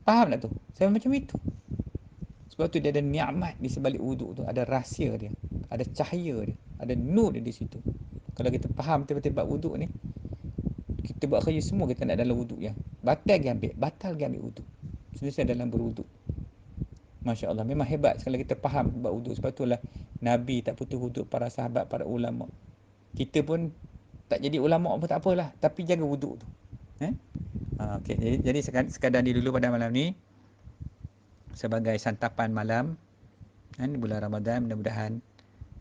Faham tak tu? Saya macam itu. Sebab tu dia ada nikmat di sebalik wuduk tu. Ada rahsia dia. Ada cahaya dia. Ada nur dia di situ. Kalau kita faham tiba-tiba wuduk ni, kita buat kerja semua kita nak dalam wuduk yang batal pergi ambil wuduk. Selesai dalam berwuduk. Masya Allah, memang hebat kalau kita faham buat wuduk. Sebab itulah Nabi tak putus wuduk, para sahabat, para ulama. Kita pun tak jadi ulama pun tak apalah, tapi jaga wuduk tu. Okay, jadi sekadar ni dulu pada malam ni sebagai santapan malam bulan Ramadan. Mudah-mudahan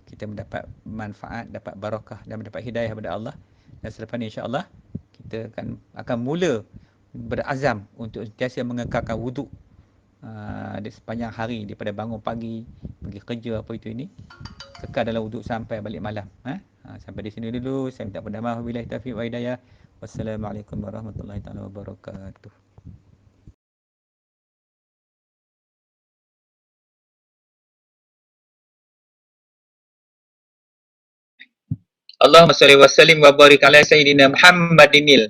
kita mendapat manfaat, dapat barakah dan mendapat hidayah daripada Allah. Dan selepas ni insya-Allah kita akan mula berazam untuk sentiasa mengekalkan wuduk di sepanjang hari, daripada bangun pagi, pergi kerja apa itu ini, kekal dalam wuduk sampai balik malam. Sampai di sini dulu. Saya minta maaf, wabillahi taufiq wa hidayah. Wassalamualaikum warahmatullahi taala wabarakatuh. Allahumma salli wa sallim wa barik ala sayyidina Muhammadinil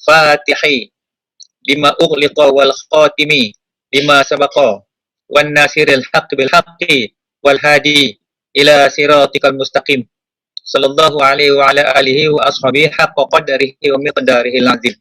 Fatihi lima ughliqa wal khatimi lima sabaqa wan nasiril haqqi bil haqqi wal hadi ila siratikal mustaqim sallallahu alaihi wa ala alihi wa ashabihi haqqa qadarihi wa miqdarihi al-azim.